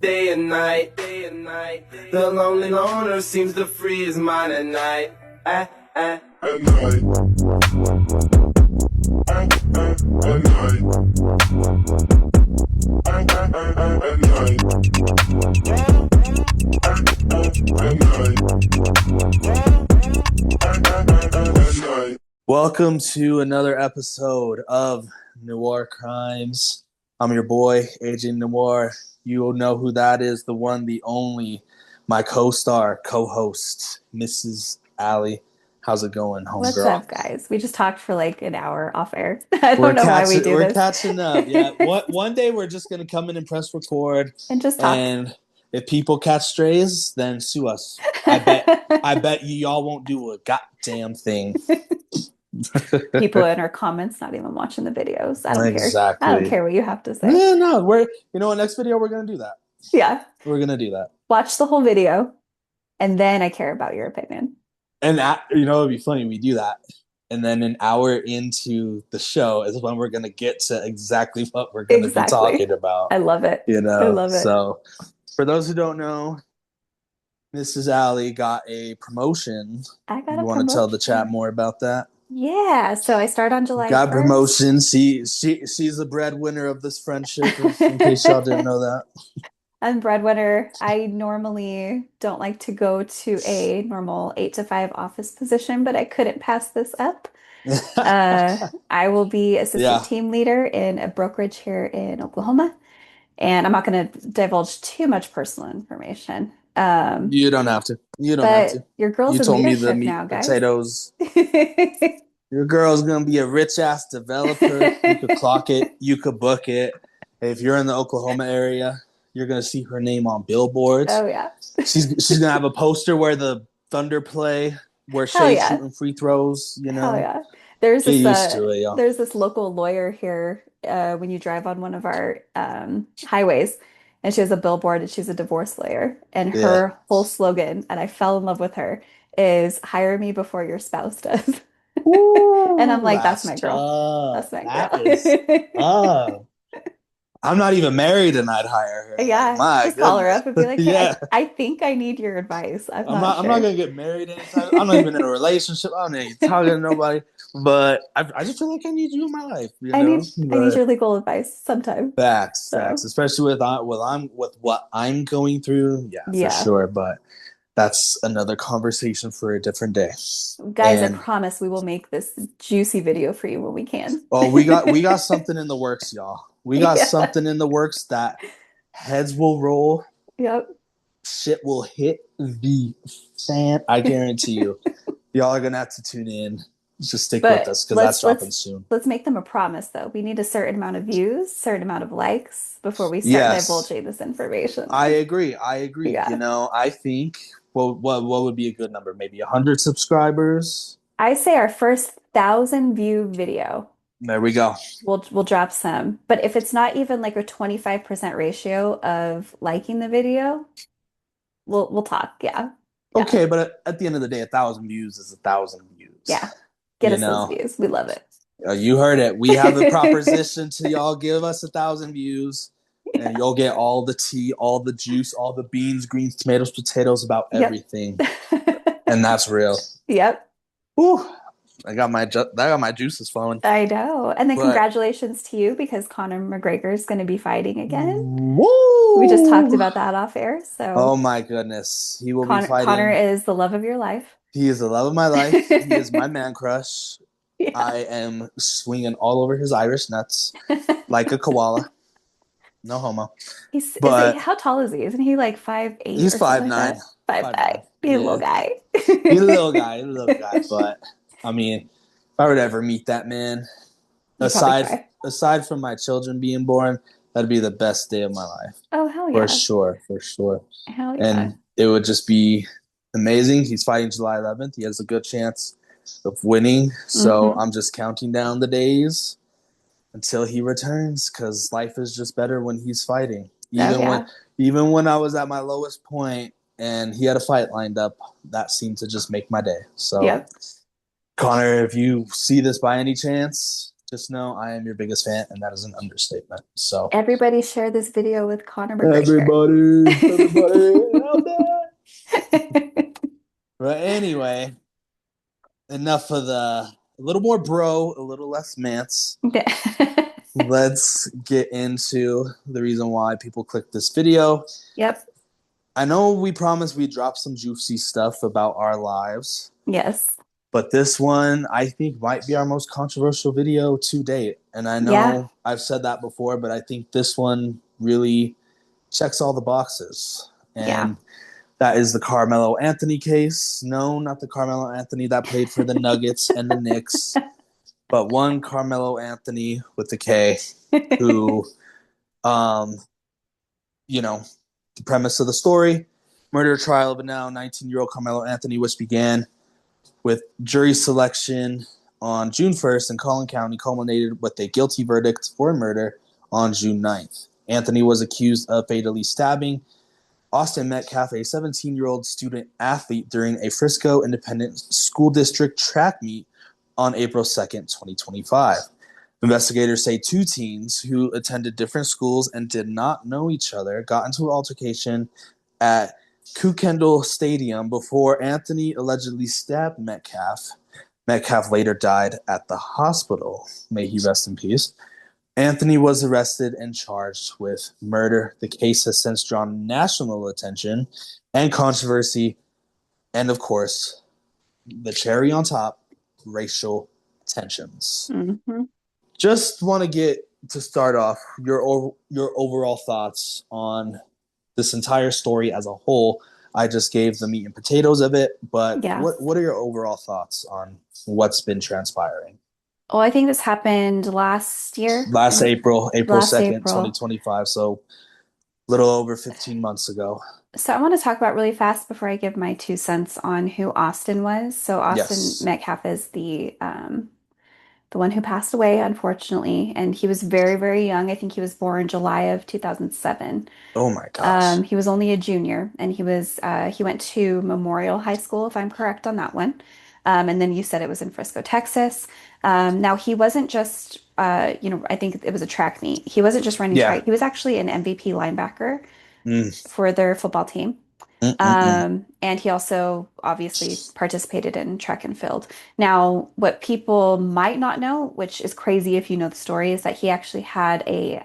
day and night. The lonely loner seems to free his mind at night. At night. At night. Welcome to another episode of Noir Crimes. I'm your boy, AJ Noir. You know who that is, the one, the only, my co-star, co-host, Mrs. Allie. How's it going, homegirl? What's up, guys? We just talked for like an hour off air. I don't know why we do We're this. catching up, yeah. One day we're just going to come in and press record. And just talk. And if people catch strays, then sue us. I bet y'all won't do a goddamn thing. People in our comments not even watching the videos. I don't Exactly. care. I don't care what you have to say. Yeah, no, next video we're gonna do that. Yeah. We're gonna do that. Watch the whole video, and then I care about your opinion. And it'd be funny we do that, and then an hour into the show is when we're gonna get to exactly what we're gonna be talking about. I love it. I love it. So, for those who don't know, Mrs. Allie got a promotion. I got a promotion. You want to tell the chat more about that? Yeah, so I start on July 1st. Got promotion. She's the breadwinner of this friendship, in case y'all didn't know that. I'm breadwinner. I normally don't like to go to a normal 8 to 5 office position, but I couldn't pass this up. I will be assistant team leader in a brokerage here in Oklahoma, and I'm not going to divulge too much personal information. You don't have to. You don't have to. Your girl's you told me the meat now, guys. Potatoes. Your girl's gonna be a rich ass developer. You could clock it. You could book it. If you're in the Oklahoma area, you're gonna see her name on billboards. Oh yeah. She's gonna have a poster where the Thunder play, where Shay's shooting free throws. Hell yeah. There's this local lawyer here. When you drive on one of our highways. And she has a billboard, and she's a divorce lawyer. And her whole slogan, and I fell in love with her, is "Hire me before your spouse does." Ooh, and I'm like, that's my girl. That's my girl. I'm not even married, and I'd hire her. Yeah, just call her up and be like, hey, I think I need your advice. I'm not gonna get married anytime. I'm not even in a relationship. I'm not even talking to nobody. But I just feel like I need you in my life. I need your legal advice sometime. Facts, especially with what I'm going through. Yeah, for sure. But that's another conversation for a different day. Guys, I promise we will make this juicy video for you when we can. Oh, we got something in the works, y'all. We got something in the works that heads will roll. Yep. Shit will hit the fan. I guarantee you. Y'all are gonna have to tune in. Just stick with us because that's dropping soon. Let's make them a promise, though. We need a certain amount of views, certain amount of likes before we start divulging this information. I agree. Yeah. I think what would be a good number? Maybe 100 subscribers. I say our first 1,000 view video. There we go. We'll drop some, but if it's not even like a 25% ratio of liking the video, we'll talk. Yeah. Okay, but at the end of the day, 1,000 views is 1,000 views. Yeah. Get us those views. We love it. You heard it. We have the proposition to y'all give us 1,000 views, and you'll get all the tea, all the juice, all the beans, greens, tomatoes, potatoes about everything. And that's real. Yep. Whew. I got my juices flowing. I know. And then congratulations to you because Conor McGregor is going to be fighting again. Woo! We just talked about that off air. So. Oh my goodness, he will be fighting. Conor is the love of your life. He is the love of my life. He is my man crush. Yeah. I am swinging all over his Irish nuts like a koala. No homo. How tall is he? Isn't he like 5'8"? He's 5'9". 5'9". He's a little guy. He's a little guy. But I mean, if I were to ever meet that man, aside from my children being born, that'd be the best day of my life. Oh hell yeah! For sure. Hell yeah! And it would just be amazing. He's fighting July 11th. He has a good chance of winning. So I'm just counting down the days until he returns because life is just better when he's fighting. Even when I was at my lowest point and he had a fight lined up, that seemed to just make my day. So, Conor, if you see this by any chance, just know I am your biggest fan, and that is an understatement. So Everybody share this video with Conor McGregor. everybody out there. But anyway, enough of the a little more bro, a little less Mance. Let's get into the reason why people clicked this video. Yep. I know we promised we'd drop some juicy stuff about our lives. Yes. But this one, I think, might be our most controversial video to date. And I know I've said that before, but I think this one really checks all the boxes. And that is the Carmelo Anthony case. No, not the Carmelo Anthony that played for the Nuggets and the Knicks, but one Carmelo Anthony with the K who, the premise of the story, murder trial of a now 19-year-old Carmelo Anthony, which began with jury selection on June 1st in Collin County, culminated with a guilty verdict for murder on June 9th. Anthony was accused of fatally stabbing Austin Metcalf, a 17-year-old student athlete, during a Frisco Independent School District track meet on April 2nd, 2025. Investigators say two teens who attended different schools and did not know each other got into an altercation at Kukendall Stadium before Anthony allegedly stabbed Metcalf. Metcalf later died at the hospital. May he rest in peace. Anthony was arrested and charged with murder. The case has since drawn national attention and controversy, and of course, the cherry on top, racial tensions. Mm-hmm. Just want to get to start off your overall thoughts on this entire story as a whole. I just gave the meat and potatoes of it, but what are your overall thoughts on what's been transpiring? Well, I think this happened last year. April 2nd, 2025. So a little over 15 months ago. So I want to talk about really fast before I give my 2 cents on who Austin was. So Austin Metcalf is the one who passed away, unfortunately, and he was very, very young. I think he was born July of 2007. Oh my gosh. He was only a junior, and he went to Memorial High School, if I'm correct on that one. And then you said it was in Frisco, Texas. Now he wasn't just, I think it was a track meet. He wasn't just running track. He was actually an MVP linebacker for their football team. And he also obviously participated in track and field. Now, what people might not know, which is crazy if you know the story, is that he actually had a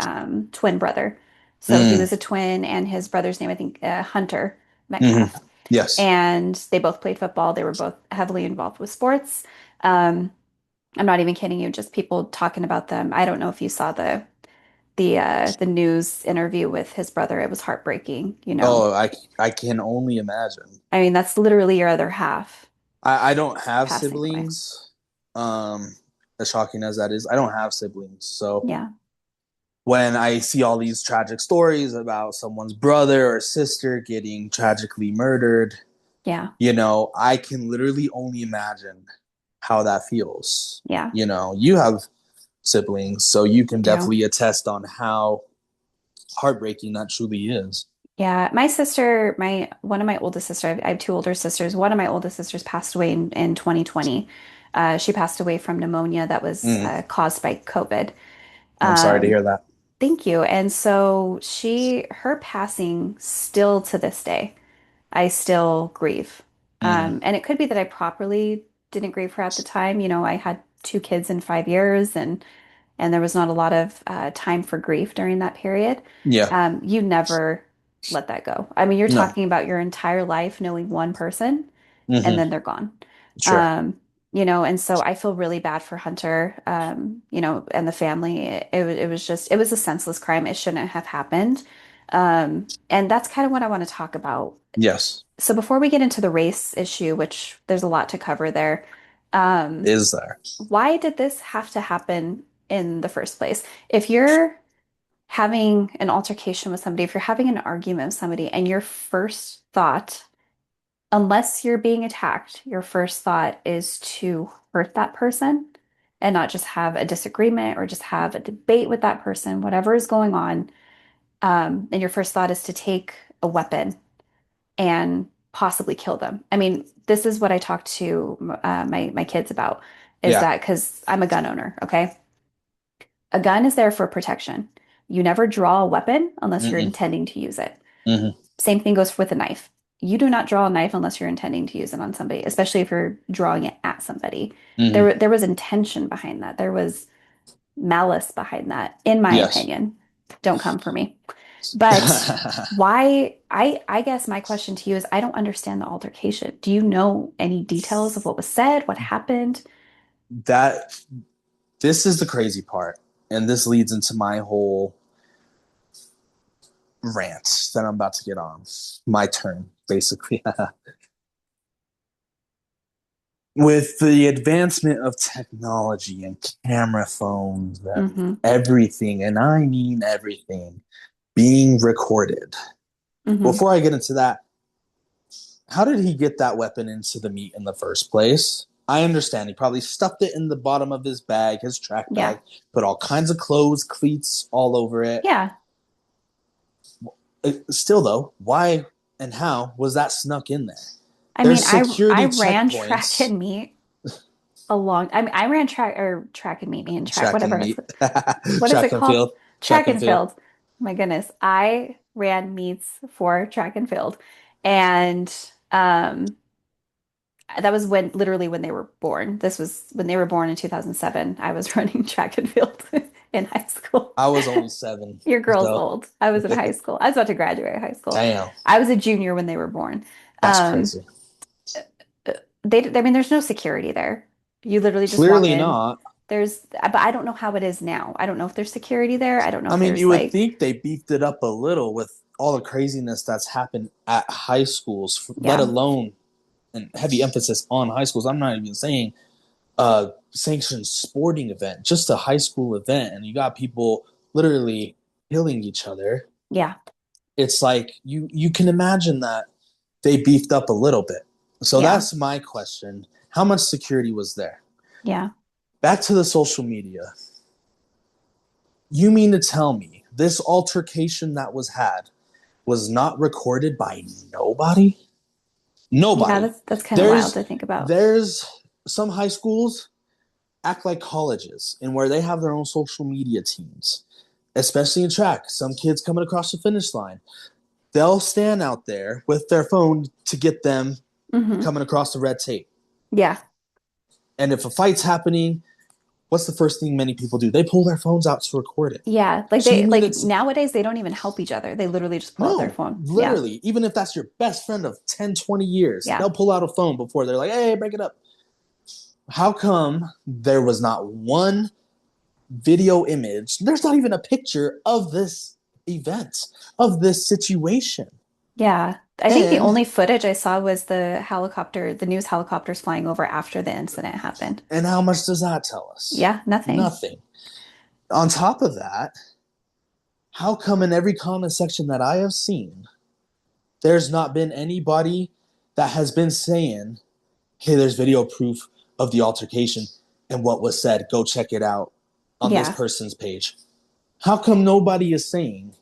twin brother. So he was a twin, and his brother's name, I think, Hunter Metcalf. Yes. And they both played football. They were both heavily involved with sports. I'm not even kidding you, just people talking about them. I don't know if you saw the news interview with his brother. It was heartbreaking, Oh, I can only imagine. I mean, that's literally your other half. I don't have siblings. As shocking as that is, I don't have siblings. So when I see all these tragic stories about someone's brother or sister getting tragically murdered, I can literally only imagine how that feels. Yeah. You have siblings, so you can definitely attest on how heartbreaking that truly is. Yeah, my sister, one of my oldest sisters, I have two older sisters. One of my oldest sisters passed away in 2020. She passed away from pneumonia that was caused by COVID. I'm sorry to hear that. Thank you. And so her passing, still to this day, I still grieve. And it could be that I properly didn't grieve her at the time. I had 2 kids in 5 years, and there was not a lot of time for grief during that period. Yeah. You never let that go. I mean, you're talking about your entire life knowing one person, and then they're gone. Sure. And so I feel really bad for Hunter, and the family. It was a senseless crime. It shouldn't have happened. And that's kind of what I want to talk about. Yes. So before we get into the race issue, which there's a lot to cover there, is there? Why did this have to happen in the first place? If you're having an altercation with somebody, if you're having an argument with somebody, and your first thought, unless you're being attacked, your first thought is to hurt that person and not just have a disagreement or just have a debate with that person, whatever is going on, and your first thought is to take a weapon and possibly kill them. I mean, this is what I talk to my kids about, is that because I'm a gun owner, okay? A gun is there for protection. You never draw a weapon unless you're Mm-mm. intending to use it. Hmm. Same thing goes with a knife. You do not draw a knife unless you're intending to use it on somebody, especially if you're drawing it at somebody. Hmm. There was intention behind that. There was malice behind that, in my Yes. opinion. Don't come for me. But why, I guess my question to you is I don't understand the altercation. Do you know any details of what was said, what happened? That this is the crazy part, and this leads into my whole rant that I'm about to get on. My turn, basically. With the advancement of technology and camera phones and Hmm. everything, and I mean everything, being recorded. Hmm. Before I get into that, how did he get that weapon into the meat in the first place? I understand he probably stuffed it in the bottom of his bag, his track Yeah. bag, put all kinds of clothes, cleats all over it. Yeah. Still, though, why and how was that snuck in there? I mean, There's I security ran track checkpoints. and meet I mean, I ran track and meet me and track, Track and whatever meet, what is track it and called? field, track Track and and field. field. My goodness. I ran meets for track and field. And that was when literally when they were born. This was when they were born in 2007. I was running track and field in high school. I was only 7, Your girl's so old. I was in high school. I was about to graduate high school. damn, I was a junior when they were born. that's Um, crazy. I mean, there's no security there. You literally just walk Clearly in. not. But I don't know how it is now. I don't know if there's security there. I don't know I if mean, you there's would like, think they beefed it up a little with all the craziness that's happened at high schools, let yeah, alone and heavy emphasis on high schools. I'm not even saying a sanctioned sporting event, just a high school event, and you got people literally killing each other. yeah, It's like you can imagine that they beefed up a little bit. So yeah, that's my question. How much security was there? yeah. Back to the social media. You mean to tell me this altercation that was had was not recorded by nobody? Yeah, Nobody. that's kind of wild There's to think about. there's some high schools act like colleges and where they have their own social media teams, especially in track. Some kids coming across the finish line, they'll stand out there with their phone to get them Hmm. coming across the red tape. Yeah, And if a fight's happening, what's the first thing many people do? They pull their phones out to record it. yeah. So you mean Like it's nowadays they don't even help each other. They literally just pull out their no, phone. Yeah, literally, even if that's your best friend of 10, 20 years, yeah, they'll pull out a phone before they're like, hey, break it up. How come there was not one video image? There's not even a picture of this event, of this situation. yeah. I think the And only footage I saw was the news helicopters flying over after the incident happened. and how much does that tell us? Yeah, nothing. Nothing. On top of that, how come in every comment section that I have seen, there's not been anybody that has been saying, hey, there's video proof of the altercation and what was said. Go check it out on this Yeah. person's page. How come nobody is saying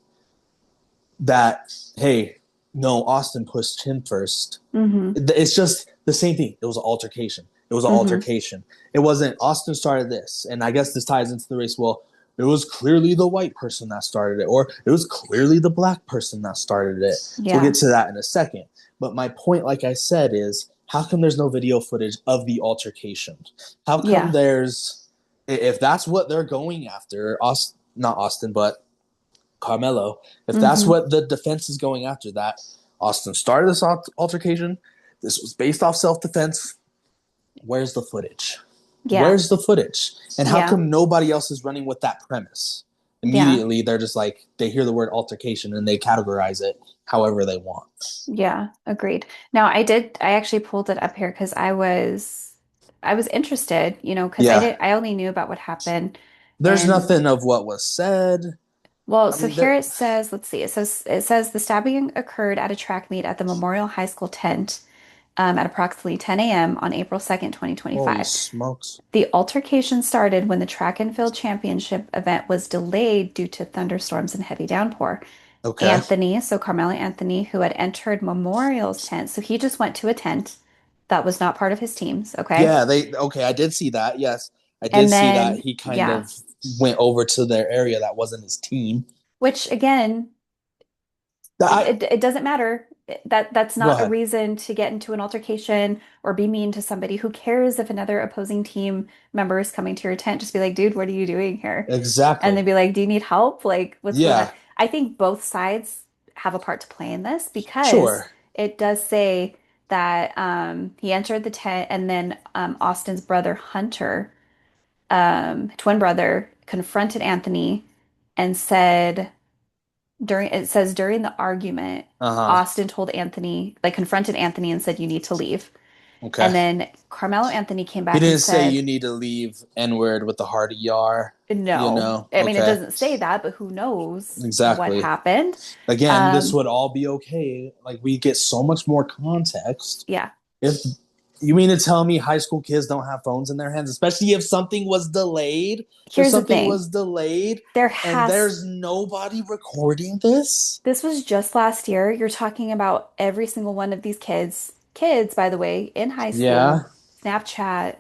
that, hey, no, Austin pushed him first? Hmm. It's just the same thing. It was an altercation. It was an Hmm. altercation. It wasn't Austin started this. And I guess this ties into the race. Well, it was clearly the white person that started it, or it was clearly the black person that started it. We'll get Yeah. to that in a second. But my point, like I said, is how come there's no video footage of the altercation? How come Yeah. there's, if that's what they're going after, not Austin, but Carmelo, if that's Hmm. what the defense is going after, that Austin started this altercation, this was based off self defense, where's the footage? Yeah. Where's the footage? And how Yeah. come nobody else is running with that premise? Yeah. Immediately, they're just like, they hear the word altercation and they categorize it however they want. Yeah. Agreed. Now, I actually pulled it up here because I was interested, because Yeah, I only knew about what happened. there's And nothing of what was said. well, I so mean, here there, it says, let's see, it says the stabbing occurred at a track meet at the Memorial High School tent at approximately 10 a.m. on April 2nd, holy 2025. smokes. The altercation started when the track and field championship event was delayed due to thunderstorms and heavy downpour. Okay. Anthony, so Carmelo Anthony, who had entered Memorial's tent, so he just went to a tent that was not part of his team's, okay? Okay, I did see that. Yes. I And did see that then, he kind yeah, of went over to their area that wasn't his team. which again, I it doesn't matter. That's Go not a ahead. reason to get into an altercation or be mean to somebody. Who cares if another opposing team member is coming to your tent? Just be like, dude, what are you doing here? And Exactly. they'd be like, do you need help? Like, what's going on? Yeah. I think both sides have a part to play in this because Sure. it does say that he entered the tent and then Austin's brother Hunter, twin brother, confronted Anthony and said it says during the argument, Uh-huh. Austin told Anthony, like confronted Anthony and said, you need to leave. Okay. And then Carmelo Anthony came He back and didn't say said, you need to leave N-word with the hard ER, you no. know? I mean, it Okay. doesn't say that, but who knows what Exactly. happened? Again, this Um, would all be okay. Like, we get so much more context. yeah. If you mean to tell me high school kids don't have phones in their hands, especially if something was delayed, Here's the thing. There and has there's nobody recording this? This was just last year. You're talking about every single one of these kids, by the way, in high Yeah. school, Snapchat,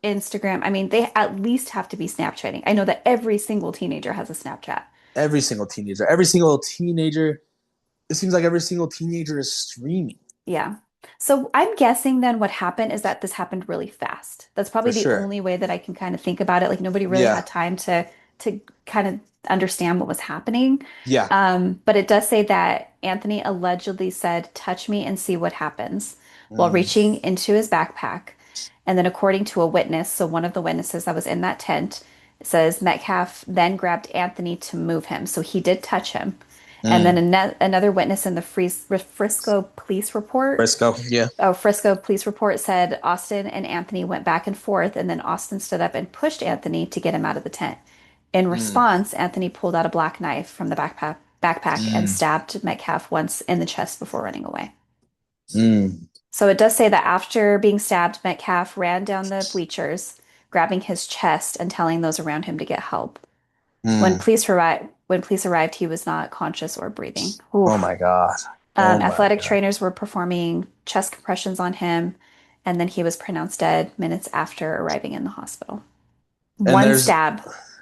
Instagram. I mean, they at least have to be Snapchatting. I know that every single teenager has a Snapchat. Every single teenager. Every single teenager. It seems like every single teenager is streaming. Yeah. So I'm guessing then what happened is that this happened really fast. That's probably For the sure. only way that I can kind of think about it. Like nobody really Yeah. had time to kind of understand what was happening. Yeah. But it does say that Anthony allegedly said, "Touch me and see what happens," while Mm. reaching into his backpack. And then according to a witness, so one of the witnesses that was in that tent, says Metcalf then grabbed Anthony to move him. So he did touch him. And then Mm. another witness in the Frisco police report, Frisco. Yeah. Frisco police report said Austin and Anthony went back and forth, and then Austin stood up and pushed Anthony to get him out of the tent. In Mm. response, Anthony pulled out a black knife from the backpack and Mm. stabbed Metcalf once in the chest before running away. Mm. So it does say that after being stabbed, Metcalf ran down the bleachers, grabbing his chest and telling those around him to get help. Mm. When police arrived, he was not conscious or breathing. Oh Oof. my God. Oh my Athletic God. trainers were performing chest compressions on him, and then he was pronounced dead minutes after arriving in the hospital. And One there's, stab,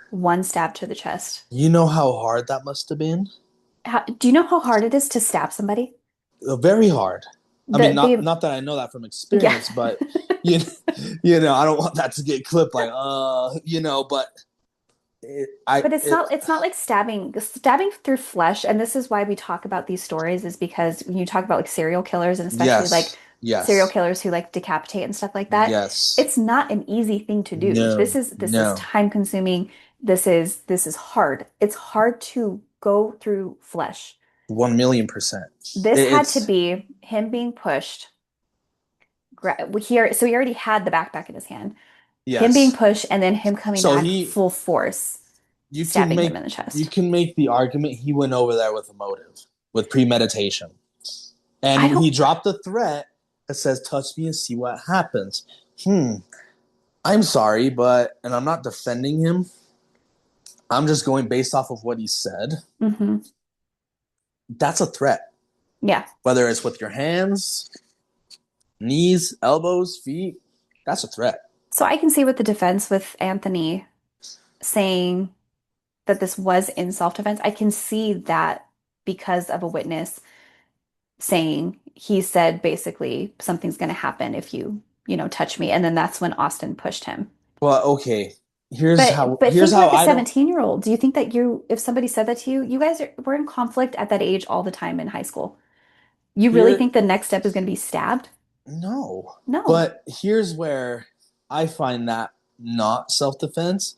one stab to the chest. you know how hard that must have been? Do you know how hard it is to stab somebody? Very hard. I mean, not The not that I know that from Yeah. experience, but you you know, I don't want that to get clipped like, but But it's not like stabbing through flesh, and this is why we talk about these stories is because when you talk about like serial killers and especially like yes, serial yes, killers who like decapitate and stuff like that, yes, it's not an easy thing to do. no, This is no, time consuming. This is hard. It's hard to go through flesh. 1,000,000%. This had to It's be him being pushed. Here, so he already had the backpack in his hand. Him being yes. pushed and then him coming So back full force, you can stabbing him make in the you chest. can make the argument he went over there with a motive, with premeditation, I and don't he dropped a threat that says, "Touch me and see what happens." I'm sorry, and I'm not defending him. I'm just going based off of what he said. hmm That's a threat. Yeah. Whether it's with your hands, knees, elbows, feet, that's a threat. So I can see with the defense with Anthony saying that this was in self-defense. I can see that because of a witness saying he said basically something's going to happen if you touch me. And then that's when Austin pushed him. Well, okay. But Here's think how like a I don't 17-year-old. Do you think that if somebody said that to you, you guys were in conflict at that age all the time in high school? You really here think the next step is going to be stabbed? no. No. But here's where I find that not self-defense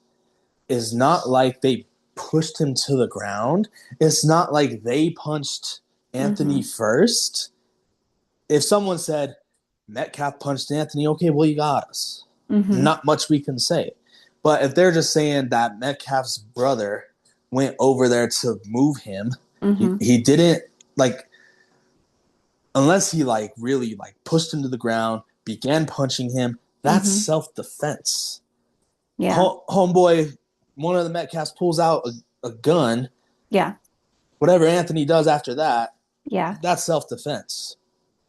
is not like they pushed him to the ground. It's not like they punched Anthony first. If someone said Metcalf punched Anthony, okay, well, you got us. hmm Not much we can say. But if they're just saying that Metcalf's brother went over there to move him, hmm he didn't unless he really pushed him to the ground, began punching him. That's hmm self-defense. Yeah. Homeboy, one of the Metcalfs pulls out a gun. Yeah. Whatever Anthony does after that, Yeah. that's self-defense.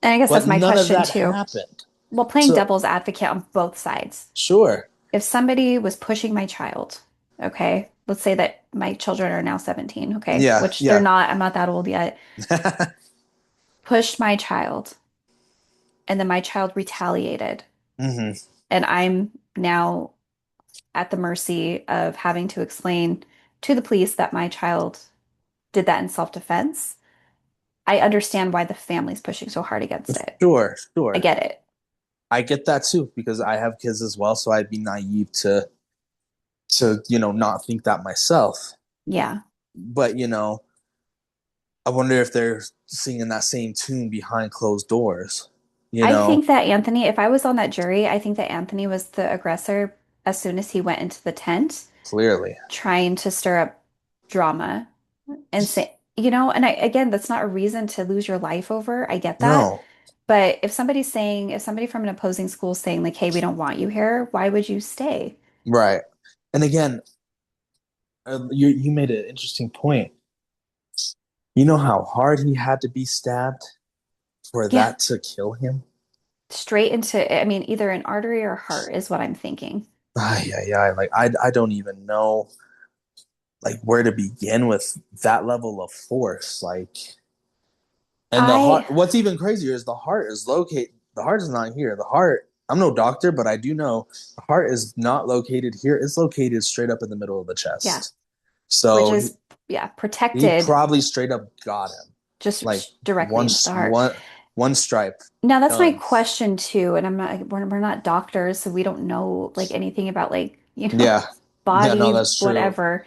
And I guess But that's my none of question that too. happened. Well, playing So devil's advocate on both sides. sure. if somebody was pushing my child, okay, let's say that my children are now 17, okay, Yeah, which they're yeah. not, I'm not that old yet, pushed my child, and then my child retaliated, hmm and I'm now at the mercy of having to explain to the police that my child did that in self-defense. I understand why the family's pushing so hard against it. Sure, I sure. get it. I get that too because I have kids as well, so I'd be naive to not think that myself. Yeah. But I wonder if they're singing that same tune behind closed doors. You I know, think that Anthony, if I was on that jury, I think that Anthony was the aggressor as soon as he went into the tent clearly. trying to stir up drama and say, and again, that's not a reason to lose your life over. I get that. No, But if somebody from an opposing school is saying like, hey, we don't want you here, why would you stay? right. And again, you made an interesting point. You know how hard he had to be stabbed for Yeah, that to kill him? straight into, I mean, either an artery or heart is what I'm thinking. Yeah, yeah. Like I don't even know like where to begin with that level of force. Like, and the I heart. What's even crazier is the heart is located. The heart is not here. The heart. I'm no doctor, but I do know the heart is not located here. It's located straight up in the middle of the Yeah, chest. which So is yeah, he protected probably straight up got him. Like just directly one into the heart. one one stripe. Now that's my Done. question too, and we're not doctors, so we don't know like anything about like, Yeah. Yeah, no, body, that's true. whatever.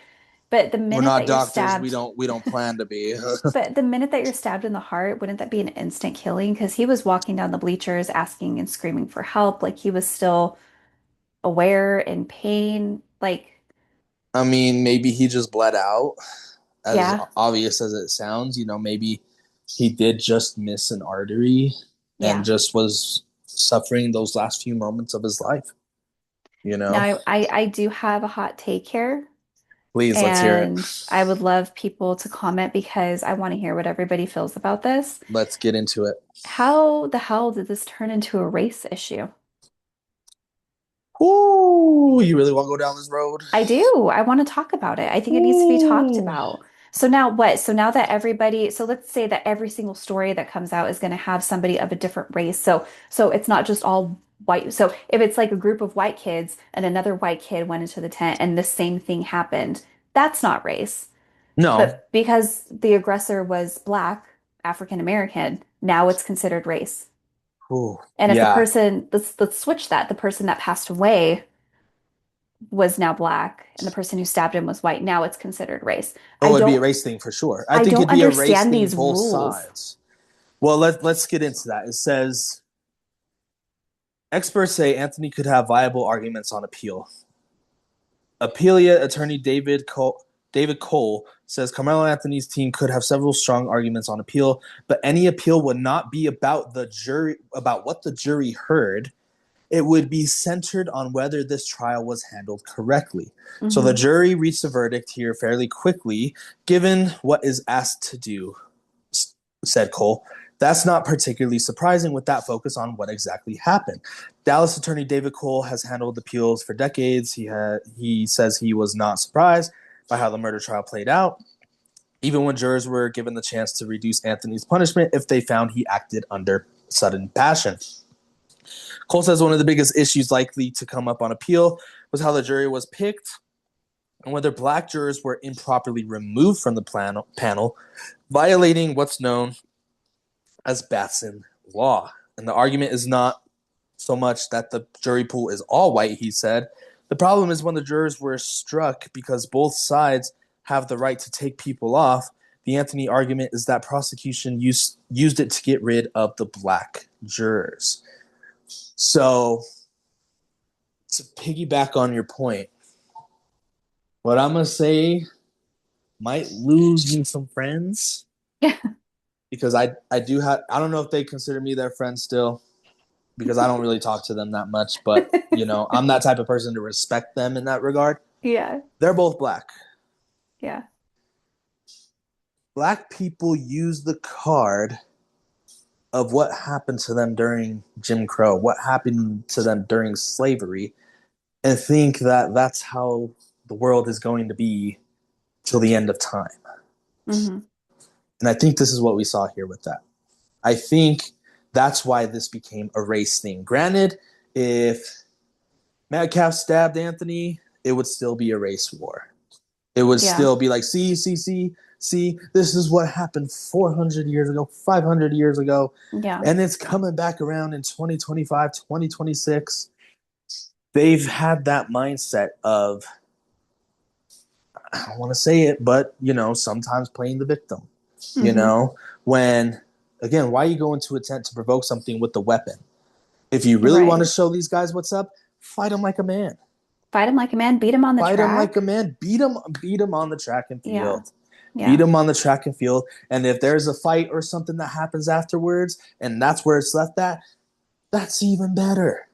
But the We're minute not that you're doctors. stabbed, We don't plan to be. but the minute that you're stabbed in the heart, wouldn't that be an instant killing? Because he was walking down the bleachers asking and screaming for help, like he was still aware in pain. Like, I mean, maybe he just bled out, as yeah, obvious as it sounds. Maybe he did just miss an artery and yeah. just was suffering those last few moments of his life. You Now know, I do have a hot take here. please let's hear it. And I would love people to comment because I want to hear what everybody feels about this. Let's get into it. How the hell did this turn into a race issue? Ooh, you really want to go down this road? I do. I want to talk about it. I think it needs to be talked Ooh. about. So now what? So now that everybody, so let's say that every single story that comes out is going to have somebody of a different race. So it's not just all white. So if it's like a group of white kids and another white kid went into the tent and the same thing happened, that's not race. No. But because the aggressor was black, African American, now it's considered race. Ooh. And if the Yeah. person, let's switch that, the person that passed away was now black and the person who stabbed him was white, now it's considered race. Oh, it'd be a race thing for sure. I I think don't it'd be a race understand thing these both rules. sides. Well, let's get into that. It says experts say Anthony could have viable arguments on appeal. Appealia attorney David Cole says Carmelo Anthony's team could have several strong arguments on appeal, but any appeal would not be about what the jury heard. It would be centered on whether this trial was handled correctly. So the Hmm. jury reached a verdict here fairly quickly, given what is asked to do, said Cole. That's not particularly surprising with that focus on what exactly happened. Dallas attorney David Cole has handled appeals for decades. He says he was not surprised by how the murder trial played out, even when jurors were given the chance to reduce Anthony's punishment if they found he acted under sudden passion. Cole says one of the biggest issues likely to come up on appeal was how the jury was picked and whether black jurors were improperly removed from the panel, violating what's known as Batson law. And the argument is not so much that the jury pool is all white, he said. The problem is when the jurors were struck because both sides have the right to take people off. The Anthony argument is that prosecution used it to get rid of the black jurors. So, to piggyback on your point, what I'm going to say might lose me some friends because I do have, I don't know if they consider me their friend still because I don't really talk to them that much, but I'm that type of person to respect them in that regard. Yeah, They're both black. yeah. Black people use the card of what happened to them during Jim Crow, what happened to them during slavery, and think that that's how the world is going to be till the end of time. Mm-hmm. And I think this is what we saw here with that. I think that's why this became a race thing. Granted, if Metcalf stabbed Anthony, it would still be a race war. It would still be like, see, this is what happened 400 years ago, 500 years ago. Yeah. And it's coming back around in 2025, 2026. They've had that mindset of, I don't want to say it, but, sometimes playing the victim. When, again, why are you going to attempt to provoke something with the weapon? If you really want to show these guys what's up, fight them like a man. Fight him like a man. Beat him on the track. Fight him like a man. Beat him on the track and field. Yeah. Beat him on the track and field. And if there's a fight or something that happens afterwards, and that's where it's left at, that's even better.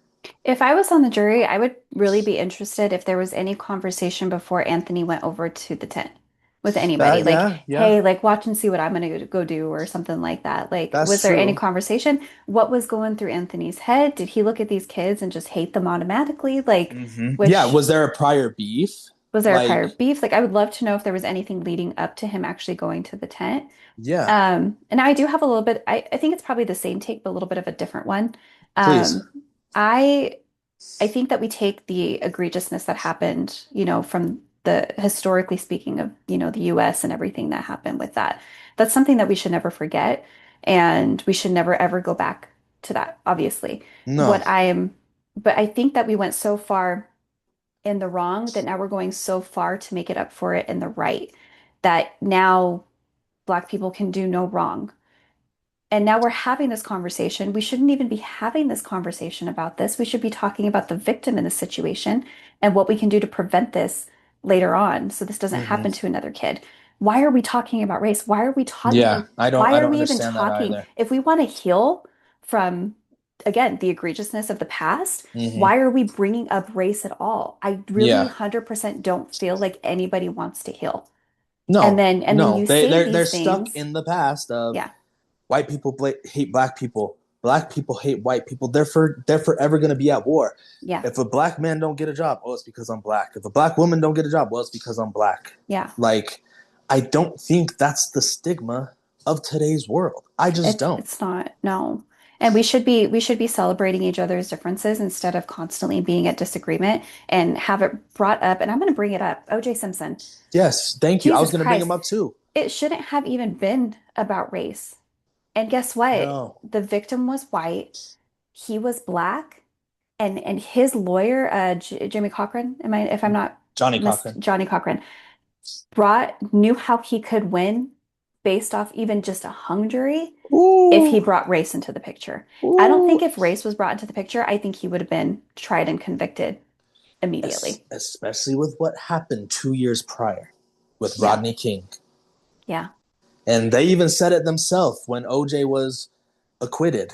If I was on the jury, I would really be interested if there was any conversation before Anthony went over to the tent with anybody. Hey, like watch and see what I'm going to go do or something like that. Like, was there any conversation? What was going through Anthony's head? Did he look at these kids and just hate them automatically? Like, was there a prior beef? Was there a prior beef? Like, I would love to know if there was anything leading up to him actually going to the tent. Yeah. And I do have a little bit, I think it's probably the same take, but a little bit of a different one. Please. I think that we take the egregiousness that happened, from the historically speaking of, the US and everything that happened with that. That's something that we should never forget. And we should never, ever go back to that, obviously. No. But I think that we went so far in the wrong that now we're going so far to make it up for it in the right, that now Black people can do no wrong. And now we're having this conversation. We shouldn't even be having this conversation about this. We should be talking about the victim in the situation and what we can do to prevent this later on so this doesn't happen to another kid. Why are we talking about race? Why are we talking? Yeah, I don't understand that either. If we want to heal from, again, the egregiousness of the past, why are we bringing up race at all? I really 100% don't feel like anybody wants to heal. No, and then you say they're things, stuck in the past of white people hate Black people. Black people hate white people. They're forever going to be at war. Yeah. If a Black man don't get a job, it's because I'm Black. If a Black woman don't get a job, it's because I'm Black. Yeah. Like, I don't think that's the stigma of today's world. I just don't. It's not. No. And we should be celebrating each other's differences instead of constantly being at disagreement, and have it brought up. And I'm going to bring it up. O.J. Simpson. Yes. Thank you. I was going to bring him up too. It shouldn't have even been about race. And guess what? No. The victim was white. He was Black. And his lawyer, Jimmy Cochran, Johnny Cochran. Johnny Cochran, knew how he could win based off even just a hung jury if he brought race into the picture. I don't think if race was brought into the picture, I think he would have been tried and convicted immediately. Especially with what happened 2 years prior with Rodney King. Yeah. And they even said it themselves when OJ was acquitted.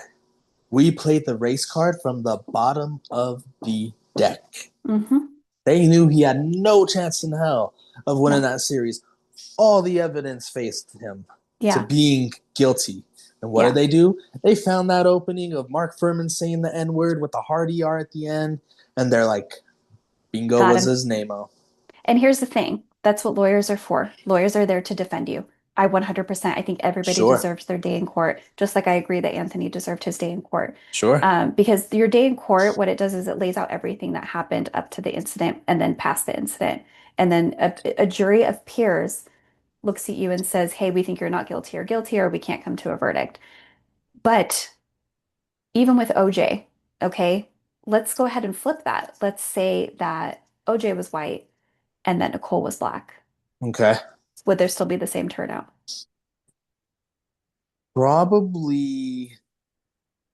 We played the race card from the bottom of the deck. Mm-hmm. They knew he had no chance in hell of winning that series. All the evidence faced him to being guilty. And what did they do? They found that opening of Mark Furman saying the N-word with the hard ER at the end. And they're like, bingo was his name-o. And here's the thing. That's what lawyers are for. Lawyers are there to defend you. I 100%. I think everybody deserves their day in court, just like I agree that Anthony deserved his day in court. Sure. Because your day in court, what it does is it lays out everything that happened up to the incident and then past the incident. And then a jury of peers looks at you and says, hey, we think you're not guilty, or we can't come to a verdict. But even with OJ, okay, let's go ahead and flip that. Let's say that OJ was white and that Nicole was Black. Okay. Would there still be the same turnout? Probably.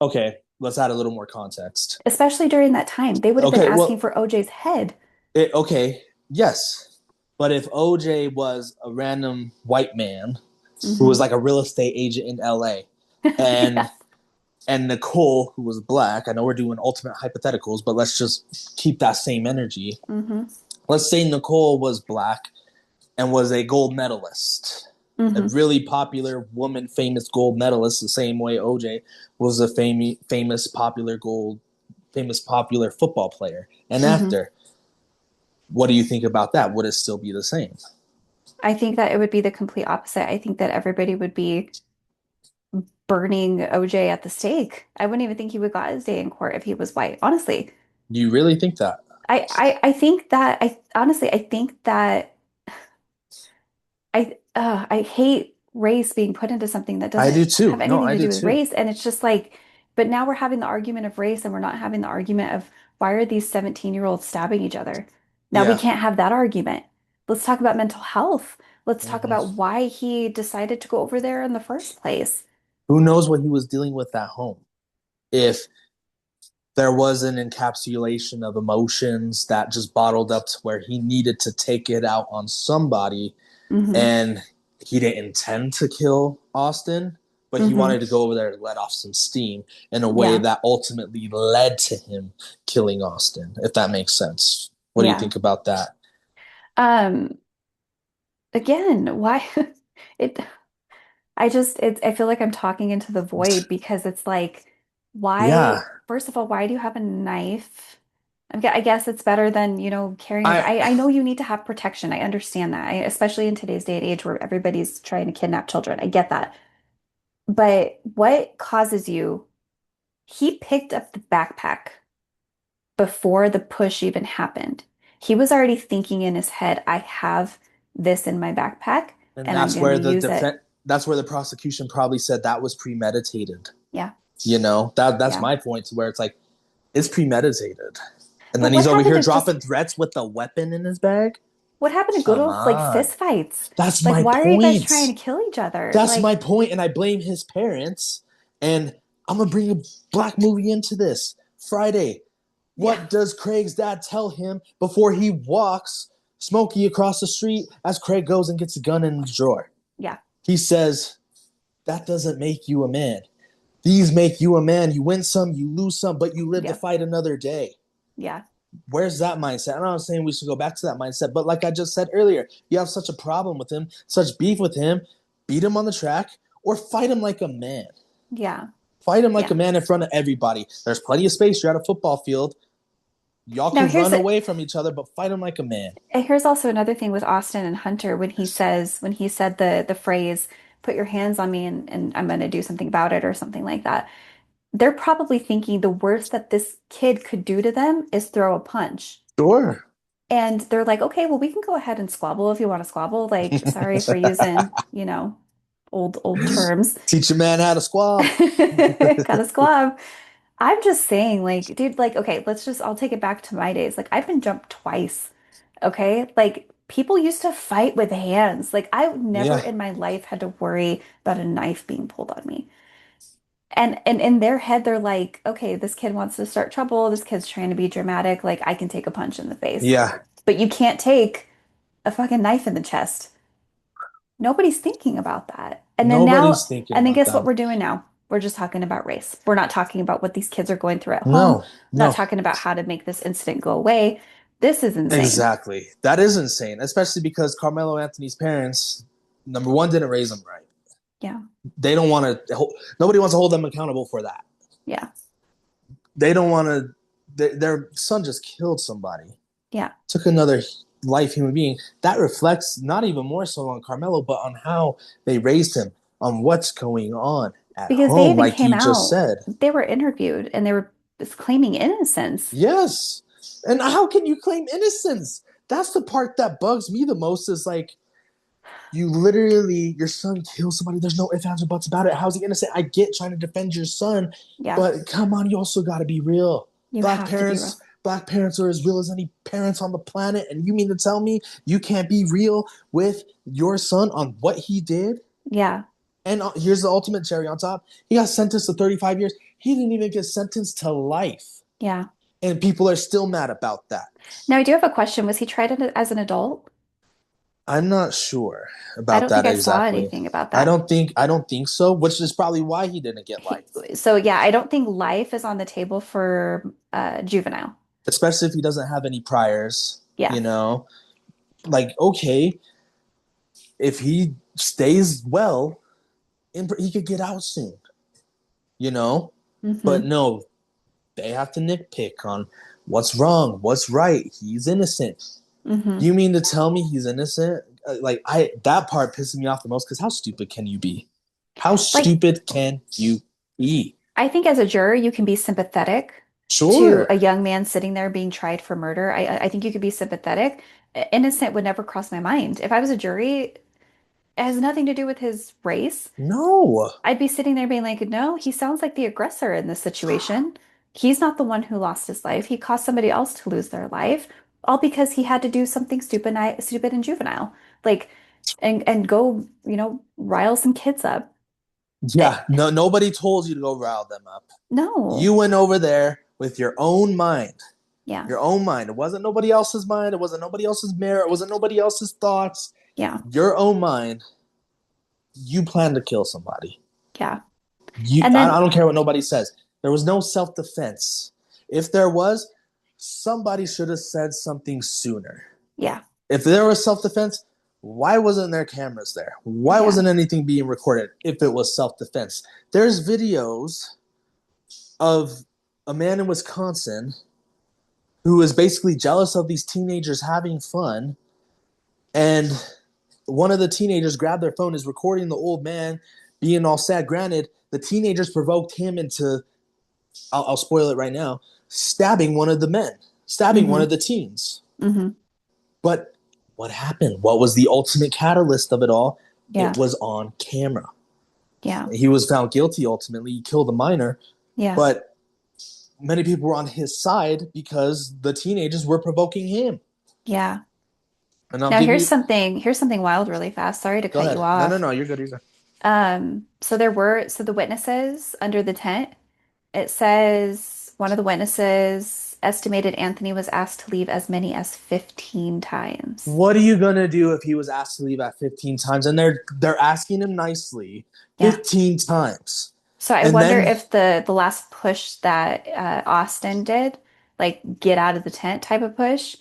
Okay, let's add a little more context. Especially during that time. They would have been asking for OJ's head. Yes. But if OJ was a random white man who was like a real estate agent in LA, and and Nicole, who was Black, I know we're doing ultimate hypotheticals, but let's just keep that same energy. Mm-hmm. Let's say Nicole was Black and was a gold medalist, a really popular woman, famous gold medalist, the same way OJ was a famous popular football player and actor. what do you think about that? Would it still be the same? I think that it would be the complete opposite. I think that everybody would be burning OJ at the stake. I wouldn't even think he would got his day in court if he was white. Honestly, Do you really think that? I think that I honestly I think that I hate race being put into something that I do doesn't too. have No, anything I to do do with too. race. And it's just like, but now we're having the argument of race and we're not having the argument of why are these 17-year-olds stabbing each other? Now we Yeah. can't have that argument. Let's talk about mental health. Let's talk Mhm. about why he decided to go over there in the first place. Who knows what he was dealing with at home? If there was an encapsulation of emotions that just bottled up to where he needed to take it out on somebody, Hmm. and he didn't intend to kill Austin, but he wanted Hmm. to go over there to let off some steam in a way Yeah. that ultimately led to him killing Austin, if that makes sense. What do you Yeah. think about that? Um, again, why it I feel like I'm talking into the void because it's like, Yeah, why, first of all, why do you have a knife? I guess it's better than, carrying I I know you need to have protection. I understand that. Especially in today's day and age where everybody's trying to kidnap children. I get that. But what causes you? He picked up the backpack before the push even happened. He was already thinking in his head, I have this in my backpack and and I'm going to use it. that's where the prosecution probably said that was premeditated. Yeah. That's Yeah. my point to where it's like it's premeditated. And But then what he's over happened here to just dropping threats with a weapon in his bag. what happened to good Come old like on. fist fights? That's Like my why are you guys trying to point. kill each other? That's my Like, point, and I blame his parents. And I'm gonna bring a black movie into this. Friday. yeah. What does Craig's dad tell him before he walks Smokey across the street as Craig goes and gets a gun in his drawer? Yeah. He says, that doesn't make you a man. These make you a man. You win some, you lose some, but you live to Yeah. fight another day. Yeah. Where's that mindset? I'm not saying we should go back to that mindset, but like I just said earlier, you have such a problem with him, such beef with him, beat him on the track or fight him like a man. Yeah. Fight him like a Yeah. man in front of everybody. There's plenty of space. You're at a football field. Y'all Now can here's run a away from each other, but fight him like a man. here's also another thing with Austin and Hunter when he said the phrase put your hands on me and I'm going to do something about it or something like that. They're probably thinking the worst that this kid could do to them is throw a punch. Sure. And they're like, okay, well, we can go ahead and squabble if you want to squabble. Like, sorry for using, old terms. Teach a man how to squab. Gotta squab. I'm just saying, like, dude, like, okay, I'll take it back to my days. Like, I've been jumped twice. Okay. Like, people used to fight with hands. Like, I never Yeah. in my life had to worry about a knife being pulled on me. And in their head, they're like, okay, this kid wants to start trouble. This kid's trying to be dramatic. Like, I can take a punch in the face. Yeah. But you can't take a fucking knife in the chest. Nobody's thinking about that. Nobody's thinking And then about guess what that. we're doing now? We're just talking about race. We're not talking about what these kids are going through at home. No, We're not no. talking about how to make this incident go away. This is insane. Exactly. That is insane, especially because Carmelo Anthony's parents, number one, didn't raise him right. Yeah. They don't want to, nobody wants to hold them accountable for that. Yeah. They don't want to, their son just killed somebody, Yeah. took another life human being. That reflects not even more so on Carmelo, but on how they raised him, on what's going on at Because they home, even like came you just out, said. they were interviewed and they were claiming innocence. Yes. And how can you claim innocence? That's the part that bugs me the most is like, you literally, your son kills somebody. There's no ifs, ands, or buts about it. How's he innocent? I get trying to defend your son, Yeah. but come on, you also got to be real. You have to be real. Black parents are as real as any parents on the planet. And you mean to tell me you can't be real with your son on what he did? Yeah. And here's the ultimate cherry on top. He got sentenced to 35 years. He didn't even get sentenced to life. Yeah. And people are still mad about that. Now, I do have a question. Was he tried as an adult? I'm not sure I about don't think that I saw exactly. anything about that. I don't think so, which is probably why he didn't get life. So yeah, I don't think life is on the table for juvenile. Especially if he doesn't have any priors, Yeah. you know. Like, okay, if he stays well, he could get out soon, you know. But Hmm. no, they have to nitpick on what's wrong, what's right. He's innocent. Hmm. You mean to tell me he's innocent? That part pisses me off the most because how stupid can you be? How Like, stupid can you be? I think as a juror, you can be sympathetic to Sure. a young man sitting there being tried for murder. I think you could be sympathetic. Innocent would never cross my mind. If I was a jury, it has nothing to do with his race. No. I'd be sitting there being like, no, he sounds like the aggressor in this situation. He's not the one who lost his life. He caused somebody else to lose their life, all because he had to do something stupid and juvenile. Like, and go, rile some kids up. Eh, Yeah, no, nobody told you to go rile them up. You no. went over there with your own mind. Yeah. Your own mind. It wasn't nobody else's mind. It wasn't nobody else's mirror. It wasn't nobody else's thoughts. Yeah. Your own mind. You planned to kill somebody. Yeah. You, And I then, don't care what nobody says. There was no self-defense. If there was, somebody should have said something sooner. yeah. If there was self-defense, why wasn't there cameras there? Why Yeah. wasn't anything being recorded if it was self-defense? There's videos of a man in Wisconsin who is basically jealous of these teenagers having fun, and one of the teenagers grabbed their phone, is recording the old man being all sad. Granted, the teenagers provoked him into, I'll spoil it right now, stabbing one of the men, stabbing one Hmm. of the teens. Hmm. But what happened? What was the ultimate catalyst of it all? Yeah. It was on camera. Yeah. He was found guilty ultimately. He killed a minor, Yeah. but many people were on his side because the teenagers were provoking him. Yeah. And I'll Now give you. here's something wild really fast. Sorry to Go cut you ahead. No, no, off. no. You're good. You're good. So the witnesses under the tent, it says one of the witnesses estimated Anthony was asked to leave as many as 15 times. What are you gonna do if he was asked to leave at 15 times, and they're asking him nicely Yeah. 15 times, So I and wonder then if the last push that Austin did, like get out of the tent type of push,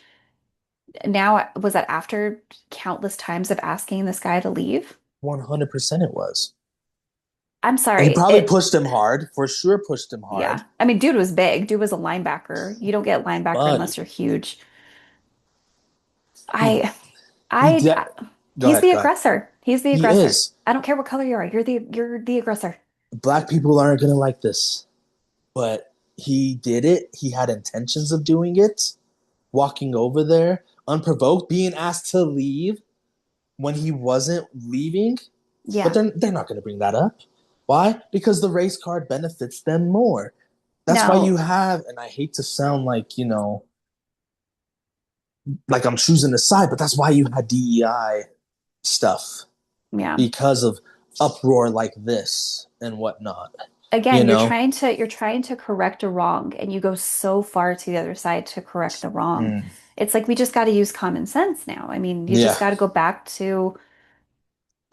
now was that after countless times of asking this guy to leave? 100% it was. I'm And he sorry, probably pushed him hard, for sure. Pushed him hard, yeah. I mean, dude was big. Dude was a linebacker. You don't get linebacker buddy. unless you're huge. He I, he I, de- I- Go he's ahead. the Go ahead. aggressor. He's the He aggressor. is. I don't care what color you are. You're the aggressor. Black people aren't gonna like this, but he did it. He had intentions of doing it. Walking over there unprovoked, being asked to leave when he wasn't leaving. But Yeah. they're not going to bring that up. Why? Because the race card benefits them more. That's why you No. have, and I hate to sound like, like I'm choosing a side, but that's why you had DEI stuff Yeah. because of uproar like this and whatnot. You Again, know? you're trying to correct a wrong, and you go so far to the other side to correct the wrong. Mm, It's like we just got to use common sense now. I mean, you just yeah. got to go back to,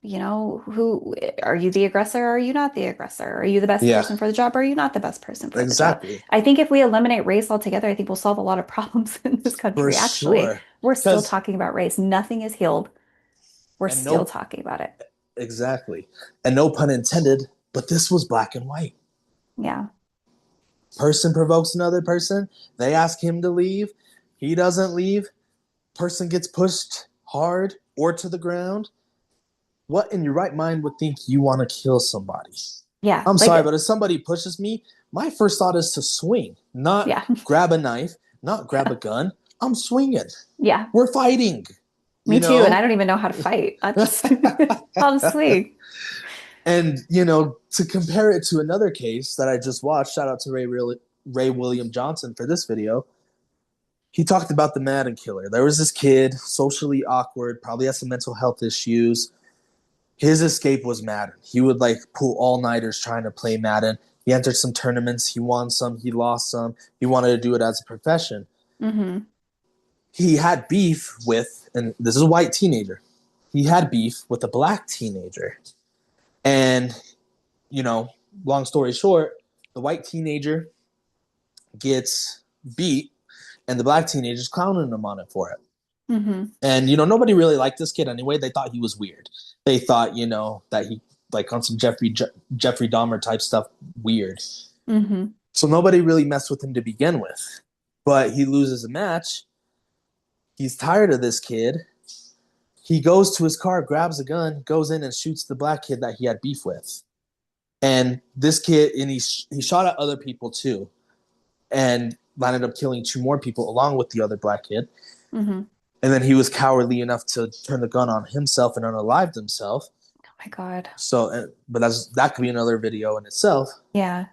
who are you the aggressor or are you not the aggressor? Are you the best Yeah. person for the job or are you not the best person for the job? Exactly. I think if we eliminate race altogether, I think we'll solve a lot of problems in this For country. Actually, sure. we're still Because, talking about race. Nothing is healed. We're and still no, talking about it. exactly. And no pun intended, but this was black and white. Yeah. Person provokes another person. They ask him to leave. He doesn't leave. Person gets pushed hard or to the ground. What in your right mind would think you want to kill somebody? Yeah. I'm sorry, Like, but if somebody pushes me, my first thought is to swing, not yeah. grab a knife, not grab Yeah. a gun. I'm swinging. Yeah. We're fighting, Me you too. And I know? don't even know how to fight. I'll just swing. And, to compare it to another case that I just watched, shout out to Ray William Johnson for this video. He talked about the Madden killer. There was this kid, socially awkward, probably has some mental health issues. His escape was Madden. He would pull all-nighters trying to play Madden. He entered some tournaments. He won some. He lost some. He wanted to do it as a profession. Hmm. He had beef with, and this is a white teenager. He had beef with a black teenager. And, long story short, the white teenager gets beat and the black teenager's clowning him on it for it. Hmm. And, nobody really liked this kid anyway. They thought he was weird. They thought, that he, on some Jeffrey Dahmer type stuff, weird. Hmm. So nobody really messed with him to begin with. But he loses a match. He's tired of this kid. He goes to his car, grabs a gun, goes in and shoots the black kid that he had beef with. And this kid, and he shot at other people too, and ended up killing 2 more people along with the other black kid. Mm-hmm. And then he was cowardly enough to turn the gun on himself and unalived himself. Oh my God. So, but that could be another video in itself. Yeah.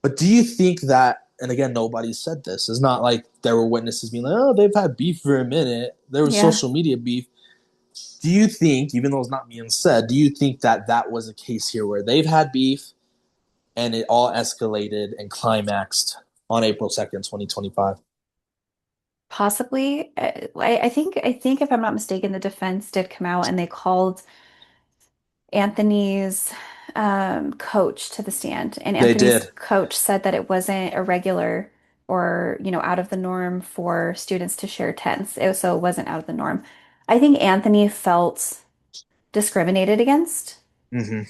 But do you think that, and again, nobody said this. It's not like there were witnesses being like, oh, they've had beef for a minute. There was social media beef. Do you think, even though it's not being said, do you think that was a case here where they've had beef and it all escalated and climaxed on April 2nd, 2025? Possibly. I think if I'm not mistaken, the defense did come out and they called Anthony's coach to the stand, and They Anthony's did. coach said that it wasn't irregular or, out of the norm for students to share tents. So it wasn't out of the norm. I think Anthony felt discriminated against Mm-hmm.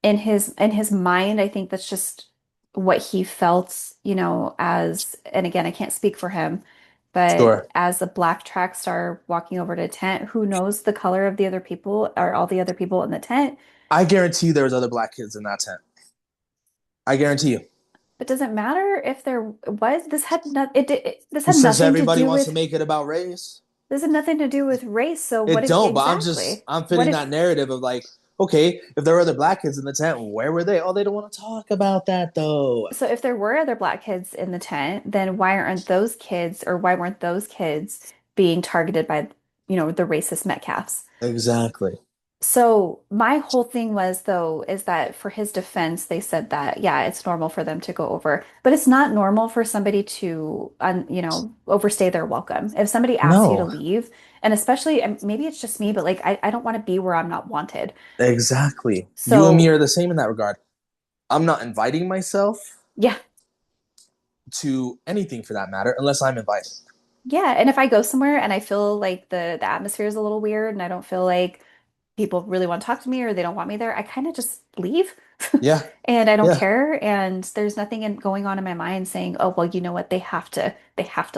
in his mind. I think that's just what he felt, as, and again, I can't speak for him, but Sure. as a black track star walking over to a tent, who knows the color of the other people or all the other people in the tent? I guarantee you there was other black kids in that tent. I guarantee you. But does it matter if there was? This had this had Since nothing to everybody do wants to with make it about race. this had nothing to do with race. So It what don't, but exactly? I'm What fitting if that narrative of like, okay, if there were other black kids in the tent, where were they? Oh, they don't want to talk about that though. so if there were other black kids in the tent, then why aren't those kids, or why weren't those kids being targeted by, the racist Metcalfs? Exactly. So my whole thing was, though, is that for his defense, they said that, yeah, it's normal for them to go over, but it's not normal for somebody to, overstay their welcome. If somebody asks you to No, leave, and especially, and maybe it's just me, but like, I don't want to be where I'm not wanted. exactly. You and me So are the same in that regard. I'm not inviting myself yeah, to anything for that matter unless I'm invited. yeah. And if I go somewhere and I feel like the atmosphere is a little weird and I don't feel like people really want to talk to me or they don't want me there, I kind of just leave. Yeah. And I don't Yeah. care. And there's nothing going on in my mind saying, oh, well, you know what? They have to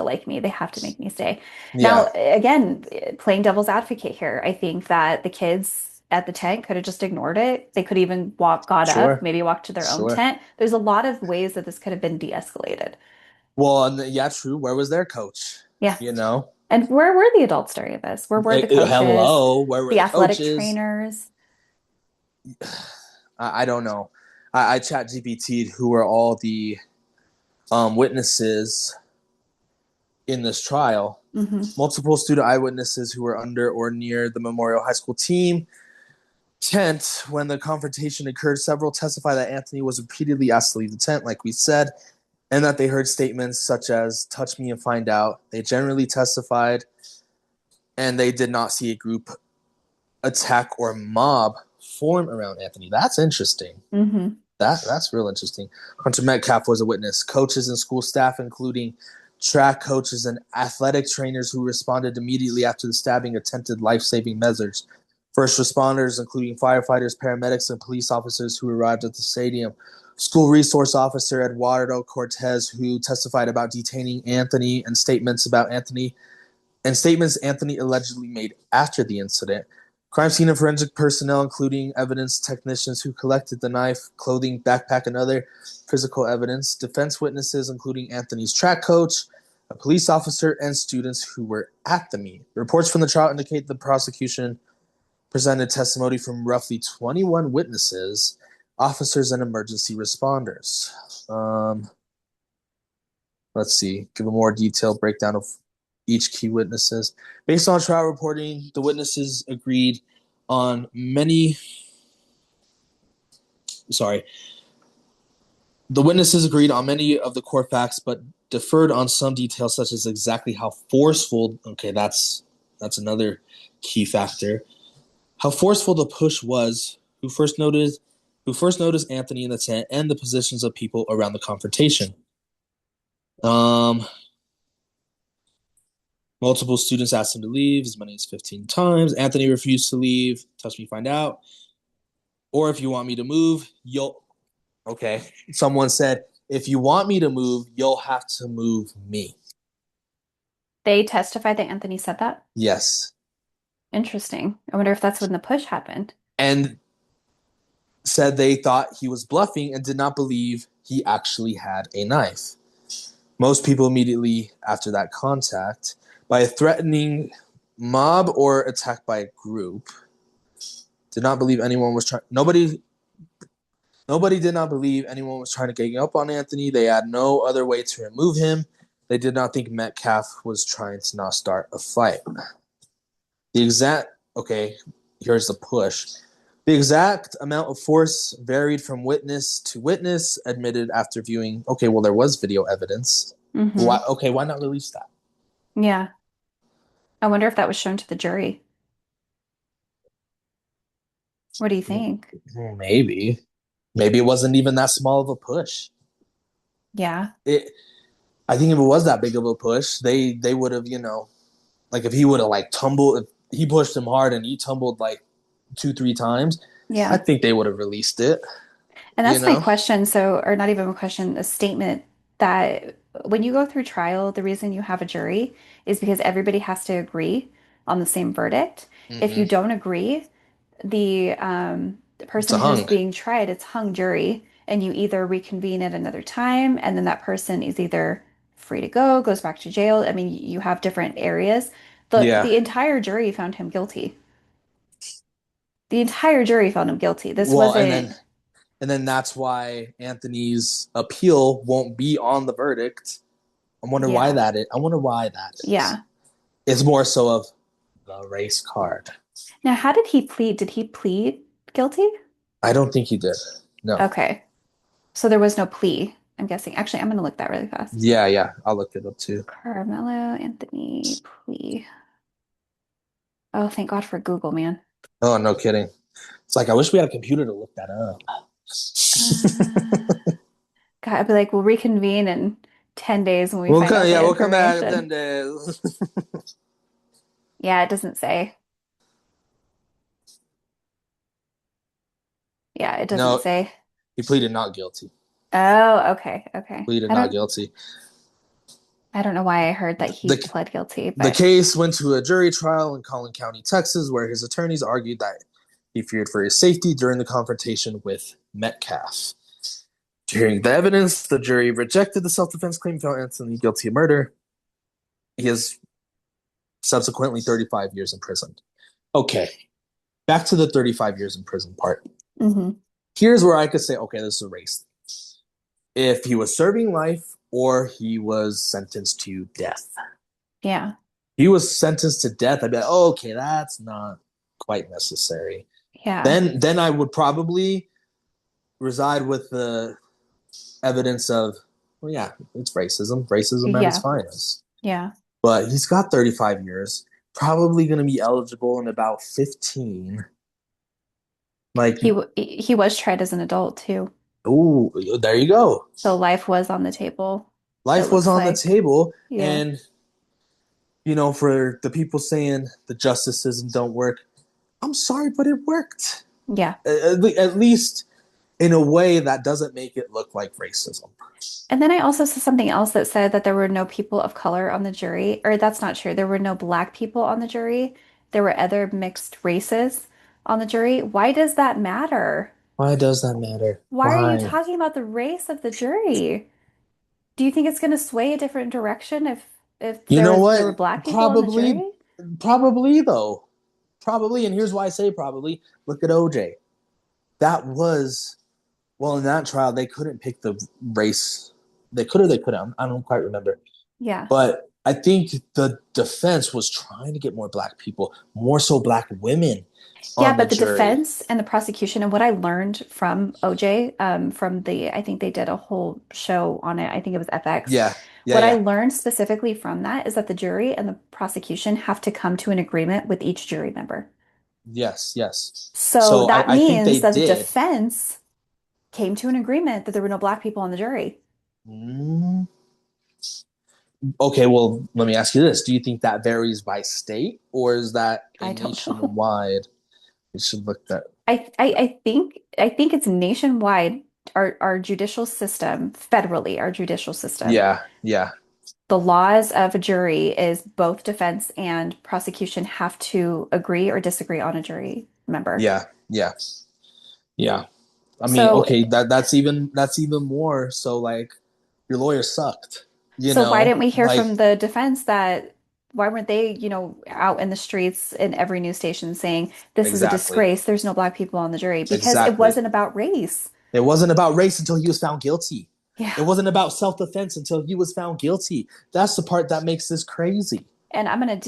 like me. They have to make me stay. Yeah. Now, again, playing devil's advocate here, I think that the kids at the tent could have just ignored it. They could even got up, Sure. maybe walked to their own Sure. tent. There's a lot of ways that this could have been de-escalated. Well, and yeah, true. Where was their coach? Yeah. You know? And where were the adults during this? Where were the coaches, Hello, where were the the athletic coaches? trainers? I don't know. I chat GPT'd who are all the witnesses in this trial. Hmm. Multiple student eyewitnesses who were under or near the Memorial High School team tent when the confrontation occurred. Several testify that Anthony was repeatedly asked to leave the tent, like we said, and that they heard statements such as touch me and find out. They generally testified, and they did not see a group attack or mob form around Anthony. That's interesting. Hmm. That's real interesting. Hunter Metcalf was a witness. Coaches and school staff, including track coaches and athletic trainers who responded immediately after the stabbing, attempted life-saving measures. First responders, including firefighters, paramedics, and police officers who arrived at the stadium. School resource officer Eduardo Cortez, who testified about detaining Anthony and statements Anthony allegedly made after the incident. Crime scene and forensic personnel, including evidence technicians who collected the knife, clothing, backpack, and other physical evidence. Defense witnesses, including Anthony's track coach, a police officer, and students who were at the meet. Reports from the trial indicate the prosecution presented testimony from roughly 21 witnesses, officers, and emergency responders. Let's see. Give a more detailed breakdown of each key witnesses. Based on trial reporting, the witnesses agreed on many. The witnesses agreed on many of the core facts, but differed on some details, such as exactly how forceful. Okay, that's another key factor. How forceful the push was. Who first noticed Anthony in the tent, and the positions of people around the confrontation. Multiple students asked him to leave as many as 15 times. Anthony refused to leave. Touch me, find out. Or if you want me to move, you'll... Okay. Someone said, if you want me to move, you'll have to move me. They testified that Anthony said that. Yes. Interesting. I wonder if that's when the push happened. And said they thought he was bluffing and did not believe he actually had a knife. Most people immediately after that contact, by a threatening mob or attack by a group, did not believe anyone was trying. Nobody did not believe anyone was trying to gang up on Anthony. They had no other way to remove him. They did not think Metcalf was trying to not start a fight. Here's the push. The exact amount of force varied from witness to witness, admitted after viewing. Okay, well, there was video evidence. Mm-hmm. Why not release that? Yeah. I wonder if that was shown to the jury. What do you think? Maybe it wasn't even that small of a push. Yeah. I think if it was that big of a push, they would have, like if he would have like tumbled, if he pushed him hard and he tumbled like 2-3 times, Yeah. I think they would have released it. And that's my question. So, or not even a question, a statement that when you go through trial, the reason you have a jury is because everybody has to agree on the same verdict. If you don't agree, the person who's being tried, it's hung jury, and you either reconvene at another time, and then that person is either free to go, goes back to jail. I mean, you have different areas. The entire jury found him guilty. The entire jury found him guilty. This wasn't. And then that's why Anthony's appeal won't be on the verdict. I wonder why that is. Yeah. It's more so of the race card. Now, how did he plead? Did he plead guilty? I don't think he did. No. Okay. So there was no plea, I'm guessing. Actually, I'm going to look that really fast. Yeah. I'll look it up too. Carmelo Anthony plea. Oh, thank God for Google, man. Oh, no kidding. It's like, I wish we had a computer to look that up. God, I'd be like, we'll reconvene in 10 days when we find out the we'll come back in information. 10 days. Yeah, it doesn't say. Yeah, it doesn't say. He pleaded not guilty. Oh, okay. Pleaded not guilty. I don't know why I heard that he pled guilty. The case went to a jury trial in Collin County, Texas, where his attorneys argued that he feared for his safety during the confrontation with Metcalf. Hearing the evidence, the jury rejected the self-defense claim, found Anthony guilty of murder. He is subsequently 35 years in prison. Okay, back to the 35 years in prison part. Mm-hmm. Here's where I could say, okay, this is a race. If he was serving life or he was sentenced to death. Yeah. He was sentenced to death. I'd be like, oh, okay, that's not quite necessary. Yeah. Then I would probably reside with the evidence of, well, yeah, it's racism. Racism at its finest. Yeah. But he's got 35 years, probably going to be eligible in about 15. Like he was tried as an adult too. Oh, there you go. So life was on the table. Life was on the table. Yeah. And, for the people saying the justice system don't work, I'm sorry, but it worked. Yeah. At least in a way that doesn't make it look like racism. And then I also saw something else that said that there were no people of color on the jury, or that's not true. There were no black people on the jury. There were other mixed races on the jury. Why does that matter? Why does that matter? Why are you talking about the race of the jury? Do you think it's going to sway a different direction if there were black people on the jury? Probably, though. Probably, and here's why I say probably. Look at OJ. That was, in that trial, they couldn't pick the race. They could or they couldn't. I don't quite remember. Yeah. But I think the defense was trying to get more black people, more so black women. Yeah, but the defense and the prosecution, and what I learned from OJ, I think they did a whole show on it. I think it was FX. Yeah. I learned specifically from that is that the jury and the prosecution have to come to an agreement with each jury member. Yes. So that means that the defense came to an agreement that there were no black people on the jury. Okay, well, let me ask you this. Do you think that varies by state, or is that I don't nationwide? We should look that. I think it's nationwide. Our judicial system, federally, our judicial system. Yeah. the laws of a jury is both defense and prosecution have to agree or disagree on a jury member. Yeah, yeah, yeah. I mean, So, okay, that's even more. So like, your lawyer sucked. so why didn't we hear Like from the defense that why weren't they, out in the streets in every news station saying this is a exactly, disgrace, there's no black people on the jury because it exactly. wasn't about race. It wasn't about race until he was found guilty. Yeah. It wasn't about self-defense until he was found guilty. That's the part that makes this crazy. And I'm gonna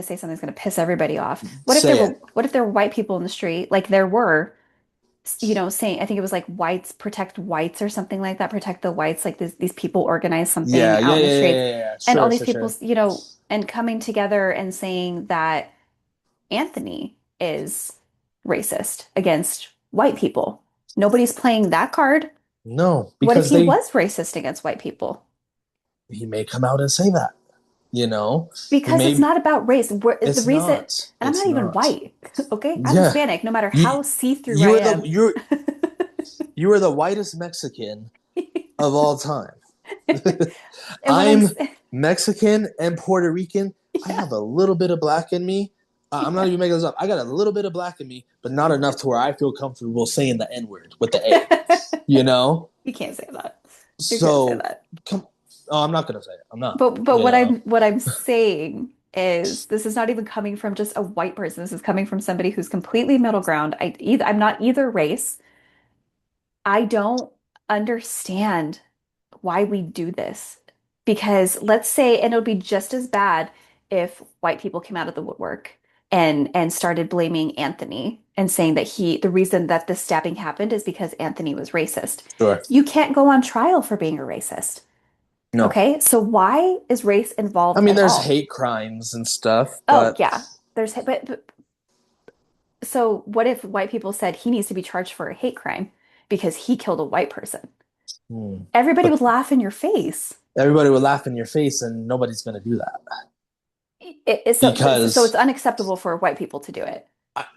say something that's gonna piss everybody off. Say it. What if there were white people in the street, like there were, saying I think it was like whites protect whites or something like that, protect the whites, like these people organize something Yeah, yeah, out in the yeah, streets, yeah, yeah. and all Sure, these sure, people, sure. and coming together and saying that Anthony is racist against white people. Nobody's playing that card. No, What if because he they was racist against white people? he may come out and say that. You know, he Because it's may. not about race. The It's reason, not. and I'm not It's even not. white, okay? I'm Yeah, Hispanic, no matter you how see-through I you're the am. you are the whitest Mexican of all time. And what I'm I'm saying, Mexican and Puerto Rican. I yeah. have a little bit of black in me. I'm not even making this up. I got a little bit of black in me, but not enough to where I feel comfortable saying the N word with the A. You know? You can't say that. You can't say So, that. come. Oh, I'm not gonna say it. I'm not. But You know? what I'm saying is this is not even coming from just a white person. This is coming from somebody who's completely middle ground. I'm not either race. I don't understand why we do this. Because let's say, and it would be just as bad if white people came out of the woodwork and started blaming Anthony and saying that the reason that this stabbing happened is because Anthony was racist. Sure. You can't go on trial for being a racist. No. Okay, so why is race I involved mean, at there's all? hate crimes and stuff, Oh, but yeah. But so what if white people said he needs to be charged for a hate crime because he killed a white person? Everybody but would laugh in your face. everybody would laugh in your face, and nobody's gonna do that So it's because unacceptable for white people to do it,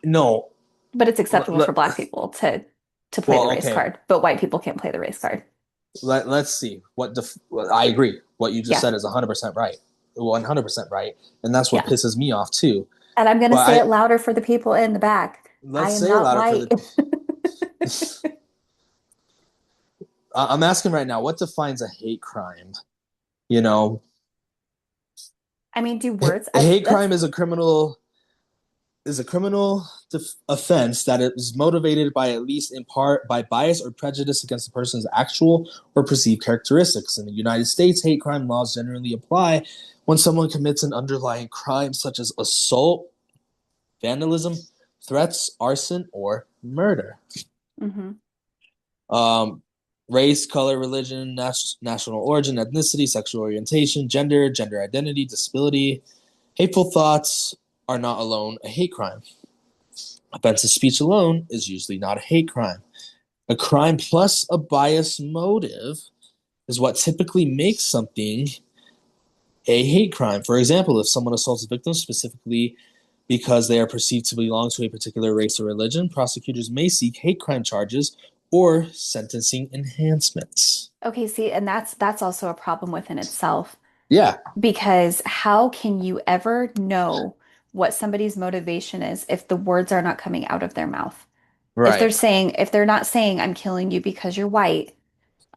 no. but it's acceptable for Let, black people to play the well, race okay. card, but white people can't play the race card. Let's see I agree. What you just Yeah. said is 100% right. 100% right. And that's what Yeah. pisses me off too. And I'm going to But say it louder for the people in the back. I let's am say it not louder for white. the. I'm asking right now, what defines a hate crime? You know, I mean, do words, a hate crime is a criminal offense that is motivated by at least in part by bias or prejudice against the person's actual or perceived characteristics. In the United States, hate crime laws generally apply when someone commits an underlying crime such as assault, vandalism, threats, arson, or murder. Mhm. Race, color, religion, national origin, ethnicity, sexual orientation, gender identity, disability, hateful thoughts are not alone a hate crime. Offensive speech alone is usually not a hate crime. A crime plus a bias motive is what typically makes something a hate crime. For example, if someone assaults a victim specifically because they are perceived to belong to a particular race or religion, prosecutors may seek hate crime charges or sentencing enhancements. Okay, see, and that's also a problem within itself Yeah, because how can you ever know what somebody's motivation is if the words are not coming out of their mouth? right. If they're not saying, I'm killing you because you're white,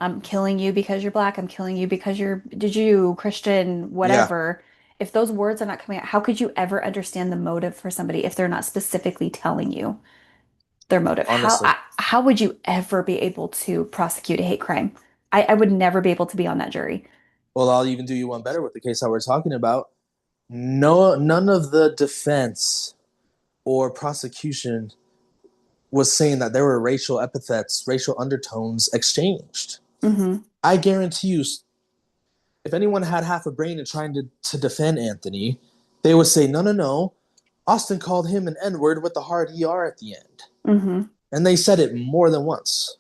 I'm killing you because you're black, I'm killing you because you're Jew, Christian, Yeah, whatever. If those words are not coming out, how could you ever understand the motive for somebody if they're not specifically telling you their motive? honestly. How would you ever be able to prosecute a hate crime? I would never be able to be on that jury. Well, I'll even do you one better with the case that we're talking about. No, none of the defense or prosecution was saying that there were racial epithets, racial undertones exchanged. Hmm. I guarantee you, if anyone had half a brain and trying to defend Anthony, they would say, no, no, no. Austin called him an N word with the hard ER at the end. Hmm. And they said it more than once.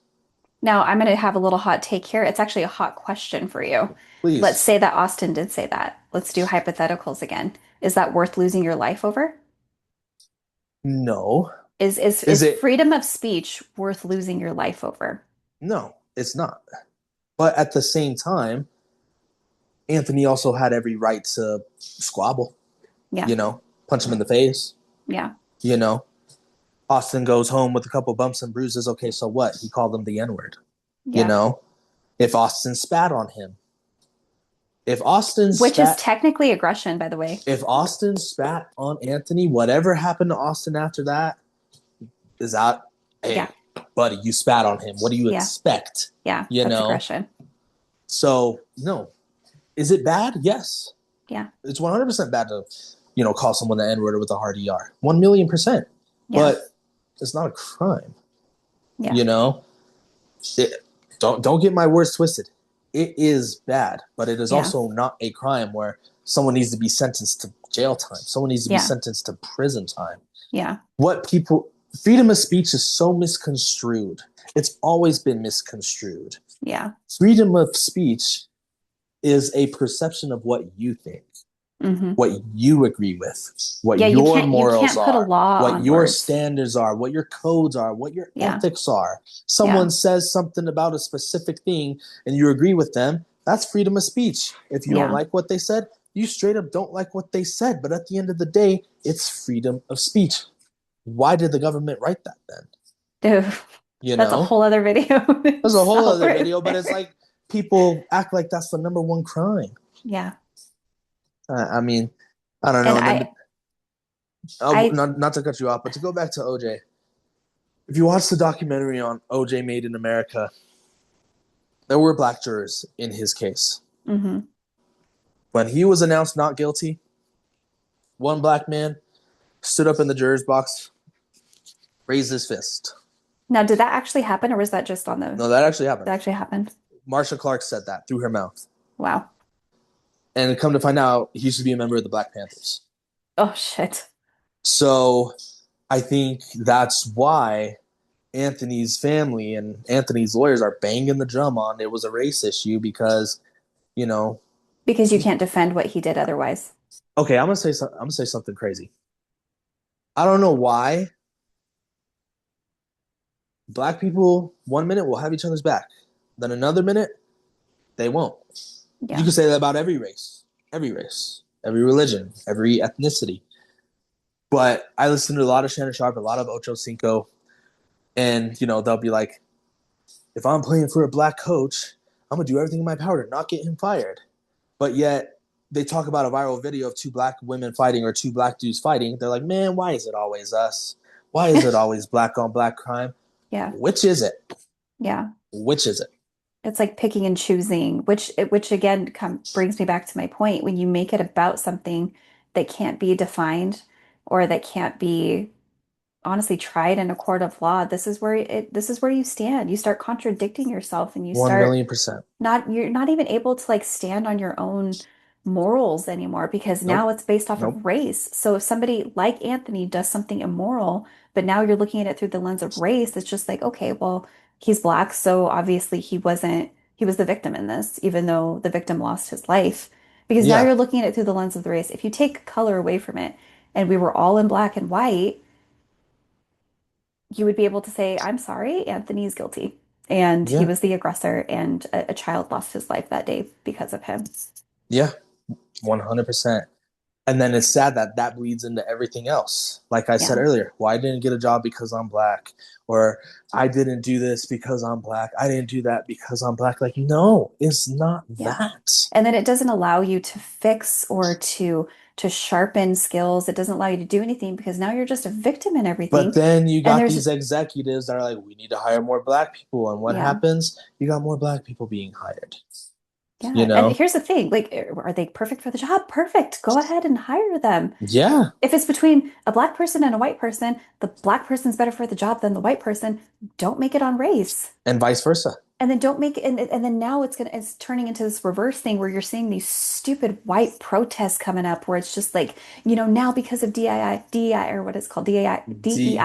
Now, I'm going to have a little hot take here. It's actually a hot question for you. Let's Please. say that Austin did say that. Let's do hypotheticals again. Is that worth losing your life over? No. Is Is it? freedom of speech worth losing your life over? No, it's not. But at the same time, Anthony also had every right to squabble, Yeah. Punch him in the face. Yeah. Austin goes home with a couple bumps and bruises. Okay, so what? He called him the N-word. Yeah. If Austin spat on him, which is technically aggression, by the way. If Austin spat on Anthony, whatever happened to Austin after that is out. Hey, buddy, you spat on him. What do you expect? Yeah, that's aggression. So, no. Is it bad? Yes. Yeah. It's 100% bad to, call someone the N-word with a hard ER. 1,000,000%. Yeah. But it's not a crime. Yeah. Don't get my words twisted. It is bad, but it is also not a crime where someone needs to be sentenced to jail time. Someone needs to be sentenced to prison time. Yeah. Freedom of speech is so misconstrued. It's always been misconstrued. Yeah. Freedom of speech is a perception of what you think, what you agree with, what your morals are, what your standards are, what your codes are, what your ethics are. Someone says something about a specific thing and you agree with them, that's freedom of speech. If you don't like what they said, you straight up don't like what they said. But at the end of the day, it's freedom of speech. Why did the government write that then? That's a whole other video. That's a whole other video, but it's like people act like that's the number one crime. Yeah. I mean, I don't know. Not to cut you off, but to go back to OJ. If you watch the documentary on OJ Made in America, there were black jurors in his case. Mm-hmm. When he was announced not guilty, one black man stood up in the juror's box, raised his fist. Now, did that actually happen, or was that just on the... No, that actually happened. That actually happened? Marsha Clark said that through her mouth. Wow. And come to find out, he used to be a member of the Black Panthers. Oh, shit. So I think that's why Anthony's family and Anthony's lawyers are banging the drum on it was a race issue because, Because you can't defend what he did otherwise. Okay, I'm gonna say something crazy. I don't know why black people 1 minute will have each other's back. Then another minute, they won't. Yeah. You can say that about every race, every religion, every ethnicity. But I listen to a lot of Shannon Sharpe, a lot of Ocho Cinco, and they'll be like, if I'm playing for a black coach, I'm gonna do everything in my power to not get him fired. But yet they talk about a viral video of two black women fighting or two black dudes fighting. They're like, man, why is it always us? Why is it always black on black crime? Yeah. Which is it? Yeah. Which is it? It's like picking and choosing, which again brings me back to my point. When you make it about something that can't be defined or that can't be honestly tried in a court of law, this is where you stand. You start contradicting yourself, and you start 1,000,000%. You're not even able to stand on your own morals anymore, because now it's based off of race. So if somebody like Anthony does something immoral, but now you're looking at it through the lens of race, it's just like, okay, well, he's black, so obviously he was the victim in this, even though the victim lost his life. Because now you're looking at it through the lens of the race. If you take color away from it and we were all in black and white, you would be able to say, I'm sorry, Anthony's guilty. And he was the aggressor, and a child lost his life that day because of him. Yeah, 100%. And then it's sad that bleeds into everything else. Like I said earlier, well, I didn't get a job because I'm black, or I didn't do this because I'm black. I didn't do that because I'm black. Like, no, it's not that. And then it doesn't allow you to fix or to sharpen skills. It doesn't allow you to do anything, because now you're just a victim in everything. But then you got these executives that are like, we need to hire more black people. And what happens? You got more black people being hired. Yeah. And here's the thing, are they perfect for the job? Perfect. Go ahead and hire them. Yeah. If it's between a black person and a white person, the black person's better for the job than the white person. Don't make it on race. And vice versa. And then don't make it, and then now it's turning into this reverse thing where you're seeing these stupid white protests coming up, where it's just like, now because of DEI, or what it's called, DEI. DEI,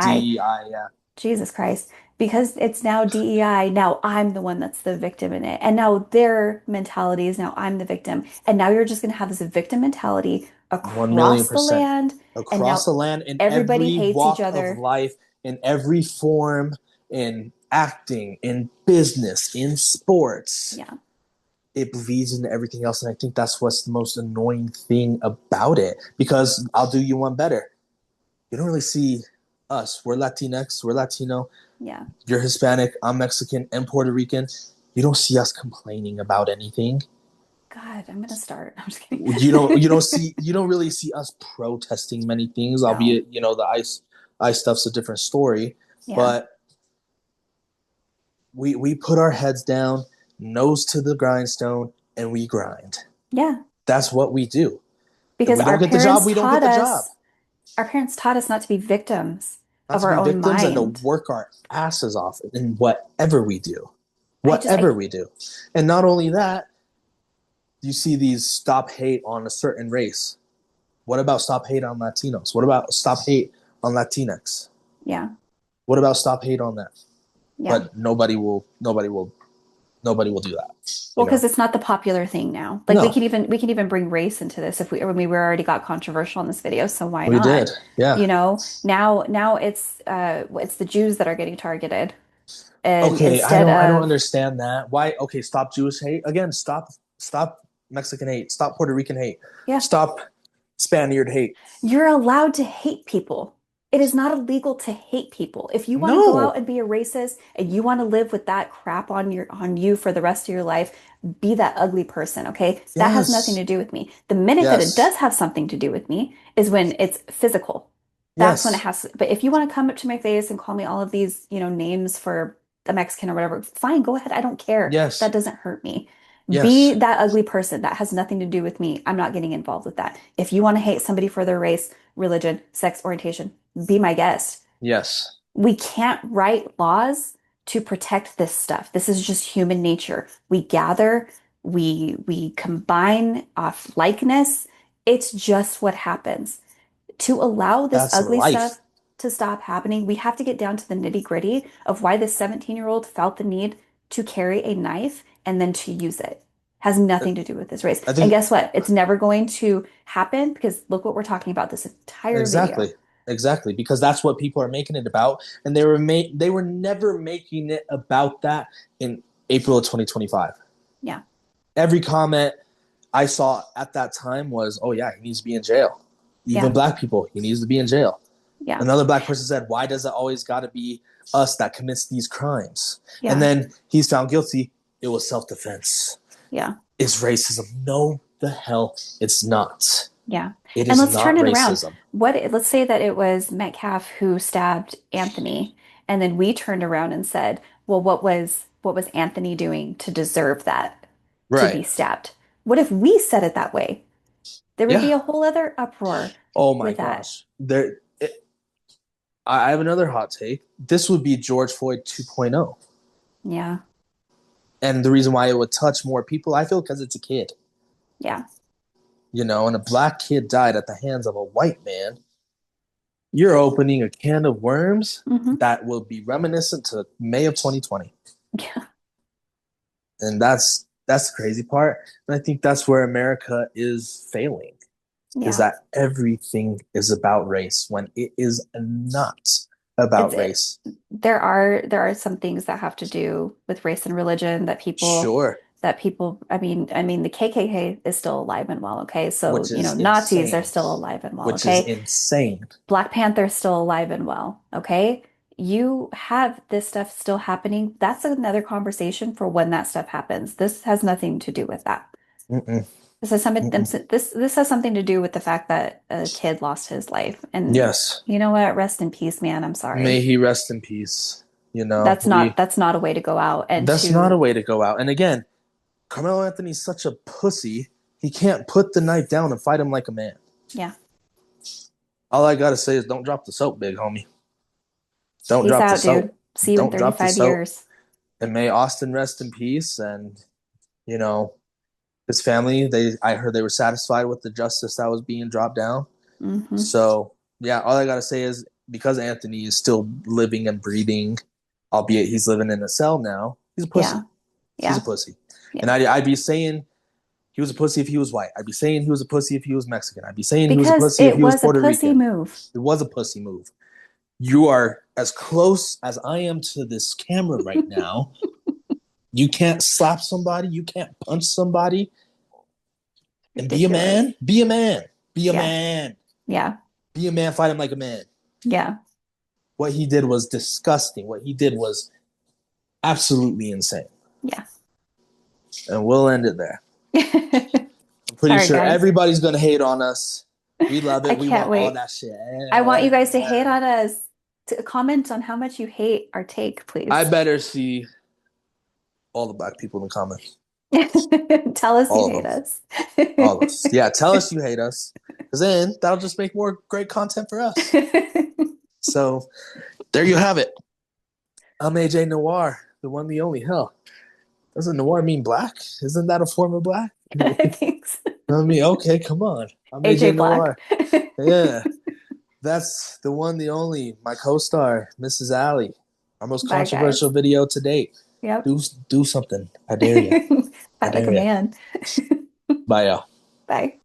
yeah. Jesus Christ. Because it's now DEI, now I'm the one that's the victim in it. And now their mentality is, now I'm the victim. And now you're just going to have this victim mentality across the land. Across the land, in everybody every hates walk each other. of life, in every form, in acting, in business, in sports. Yeah. it bleeds into everything else. And I think that's what's the most annoying thing about it. Because I'll do you one better. You don't really see us. We're Latinx. We're Latino. Yeah. You're Hispanic. I'm Mexican and Puerto Rican. You don't see us complaining about anything. God, I'm gonna start. I'm just kidding. You don't really see us protesting many things, albeit, the ice stuff's a different story. Yeah. But we put our heads down, nose to the grindstone, and we grind. Yeah. That's what we do. Because if we don't get the job, we don't get the job. Our parents taught us not to be victims of our own mind. And to work our asses off in whatever we do. We do. And not only that, you see these stop hate on a certain race. What about stop hate on Latinos? What about stop hate on Latinx? Yeah. What about stop hate on that? Yeah. But nobody will do that. Well, because it's not the popular thing now. Like, we can even bring race into this we already got controversial in this video, so why not? We did, yeah. Now it's the Jews that are getting targeted. And okay, I don't understand that. Why? Okay, stop Jewish hate again. Stop Mexican hate. Stop Puerto Rican hate. Yeah. Stop Spaniard hate. You're allowed to hate people. It is not illegal to hate people. If you want to go out and be a racist and you want to live with that crap on you for the rest of your life, be that ugly person, okay? Yes. That has nothing to do with me. The minute that it does have something to do with me is when it's physical. That's when it has to. But if you want to come up to my face and call me all of these, names for a Mexican or whatever, fine, go ahead. I don't care. Yes. That doesn't hurt me. Yes. Be that ugly person. That has nothing to do with me. I'm not getting involved with that. If you want to hate somebody for their race, religion, sex orientation, be my guest. Yes. We can't write laws to protect this stuff. This is just human nature. We gather, we combine off likeness. It's just what happens. To allow this ugly stuff to stop happening, we have to get down to the nitty-gritty of why this 17-year-old felt the need to carry a knife and then to use it. Has nothing to do with this race. And guess what? It's never going to happen because look what we're talking about this entire video. Exactly, because that's what people are making it about, and they were never making it about that in April of 2025. Yeah. Every comment I saw at that time was, "Oh yeah, he needs to be in jail." Even black people, he needs to be in jail. Yeah. Another black person said, "Why does it always got to be us that commits these crimes?" Yeah. And then he's found guilty. It was self-defense. Yeah. It's racism. No, the hell it's not. Yeah. It is let's not turn it racism. around. Let's say that it was Metcalf who stabbed Anthony, and then we turned around and said, well, what was Anthony doing to deserve that to be stabbed? What if we said it that way? There would be a whole other uproar. Oh my gosh. I have another hot take. This would be George Floyd 2.0. Yeah. And the reason why it would touch more people, I feel, because it's a kid. Yeah. And a black kid died at the hands of a white man. You're opening a can of worms that will be reminiscent to May of 2020. Yeah. And that's the crazy part. And I think that's where America is failing. Is that everything is about race when it is not about race. There are some things that have to do with race and religion that people I mean the KKK is still alive and well, okay? So, Nazis are still alive and well, okay? Which is insane. Black Panther is still alive and well, okay? You have this stuff still happening. That's another conversation for when that stuff happens. This has nothing to do with that. This has something to do with the fact that a kid lost his life. And you know what? Rest in peace, man. I'm sorry. May he rest in peace. That's not a way to go out. And that's not a way to go out. And again, Carmelo Anthony's such a pussy. He can't put the knife down and fight him like a man. Yeah. All I gotta say is don't drop the soap, big homie. Don't Peace drop out, the soap. Dude. See you in 35 years. And may Austin rest in peace. And his family, I heard they were satisfied with the justice that was being dropped down. So, yeah, all I got to say is because Anthony is still living and breathing, albeit he's living in a cell now, he's a pussy. Yeah. He's a pussy. Yeah. And I'd be saying he was a pussy if he was white. I'd be saying he was a pussy if he was Mexican. I'd be saying he was a pussy if he was Puerto Rican. It was a pussy move. You are as close as I am to this camera right now. You can't slap somebody. You can't punch somebody. And be a man. Be a man. Be a man. Yeah. Be a man. Fight him like a man. Yeah. What he did was disgusting. What he did was absolutely insane. Yeah. And we'll end it there. I'm pretty sure guys. Everybody's going to hate on us. We love it. We want all that shit. I want you guys to hate on us. To comment on how much you hate our take, please. I better see all the black people in the comments. Tell us you hate us. All of us. Yeah, tell us you hate us. Because then that'll just make more great content for us. So there you have it. I'm AJ Noir, the one, the only. Hell, doesn't Noir mean black? Isn't that a form of black? I think so. I mean, okay, come on. I'm AJ Noir. Yeah. That's the one, the only, my co-star, Mrs. Allie. Our most controversial video to date. Yep. Do something. I dare you. Fight like a man. Bye, y'all. Bye.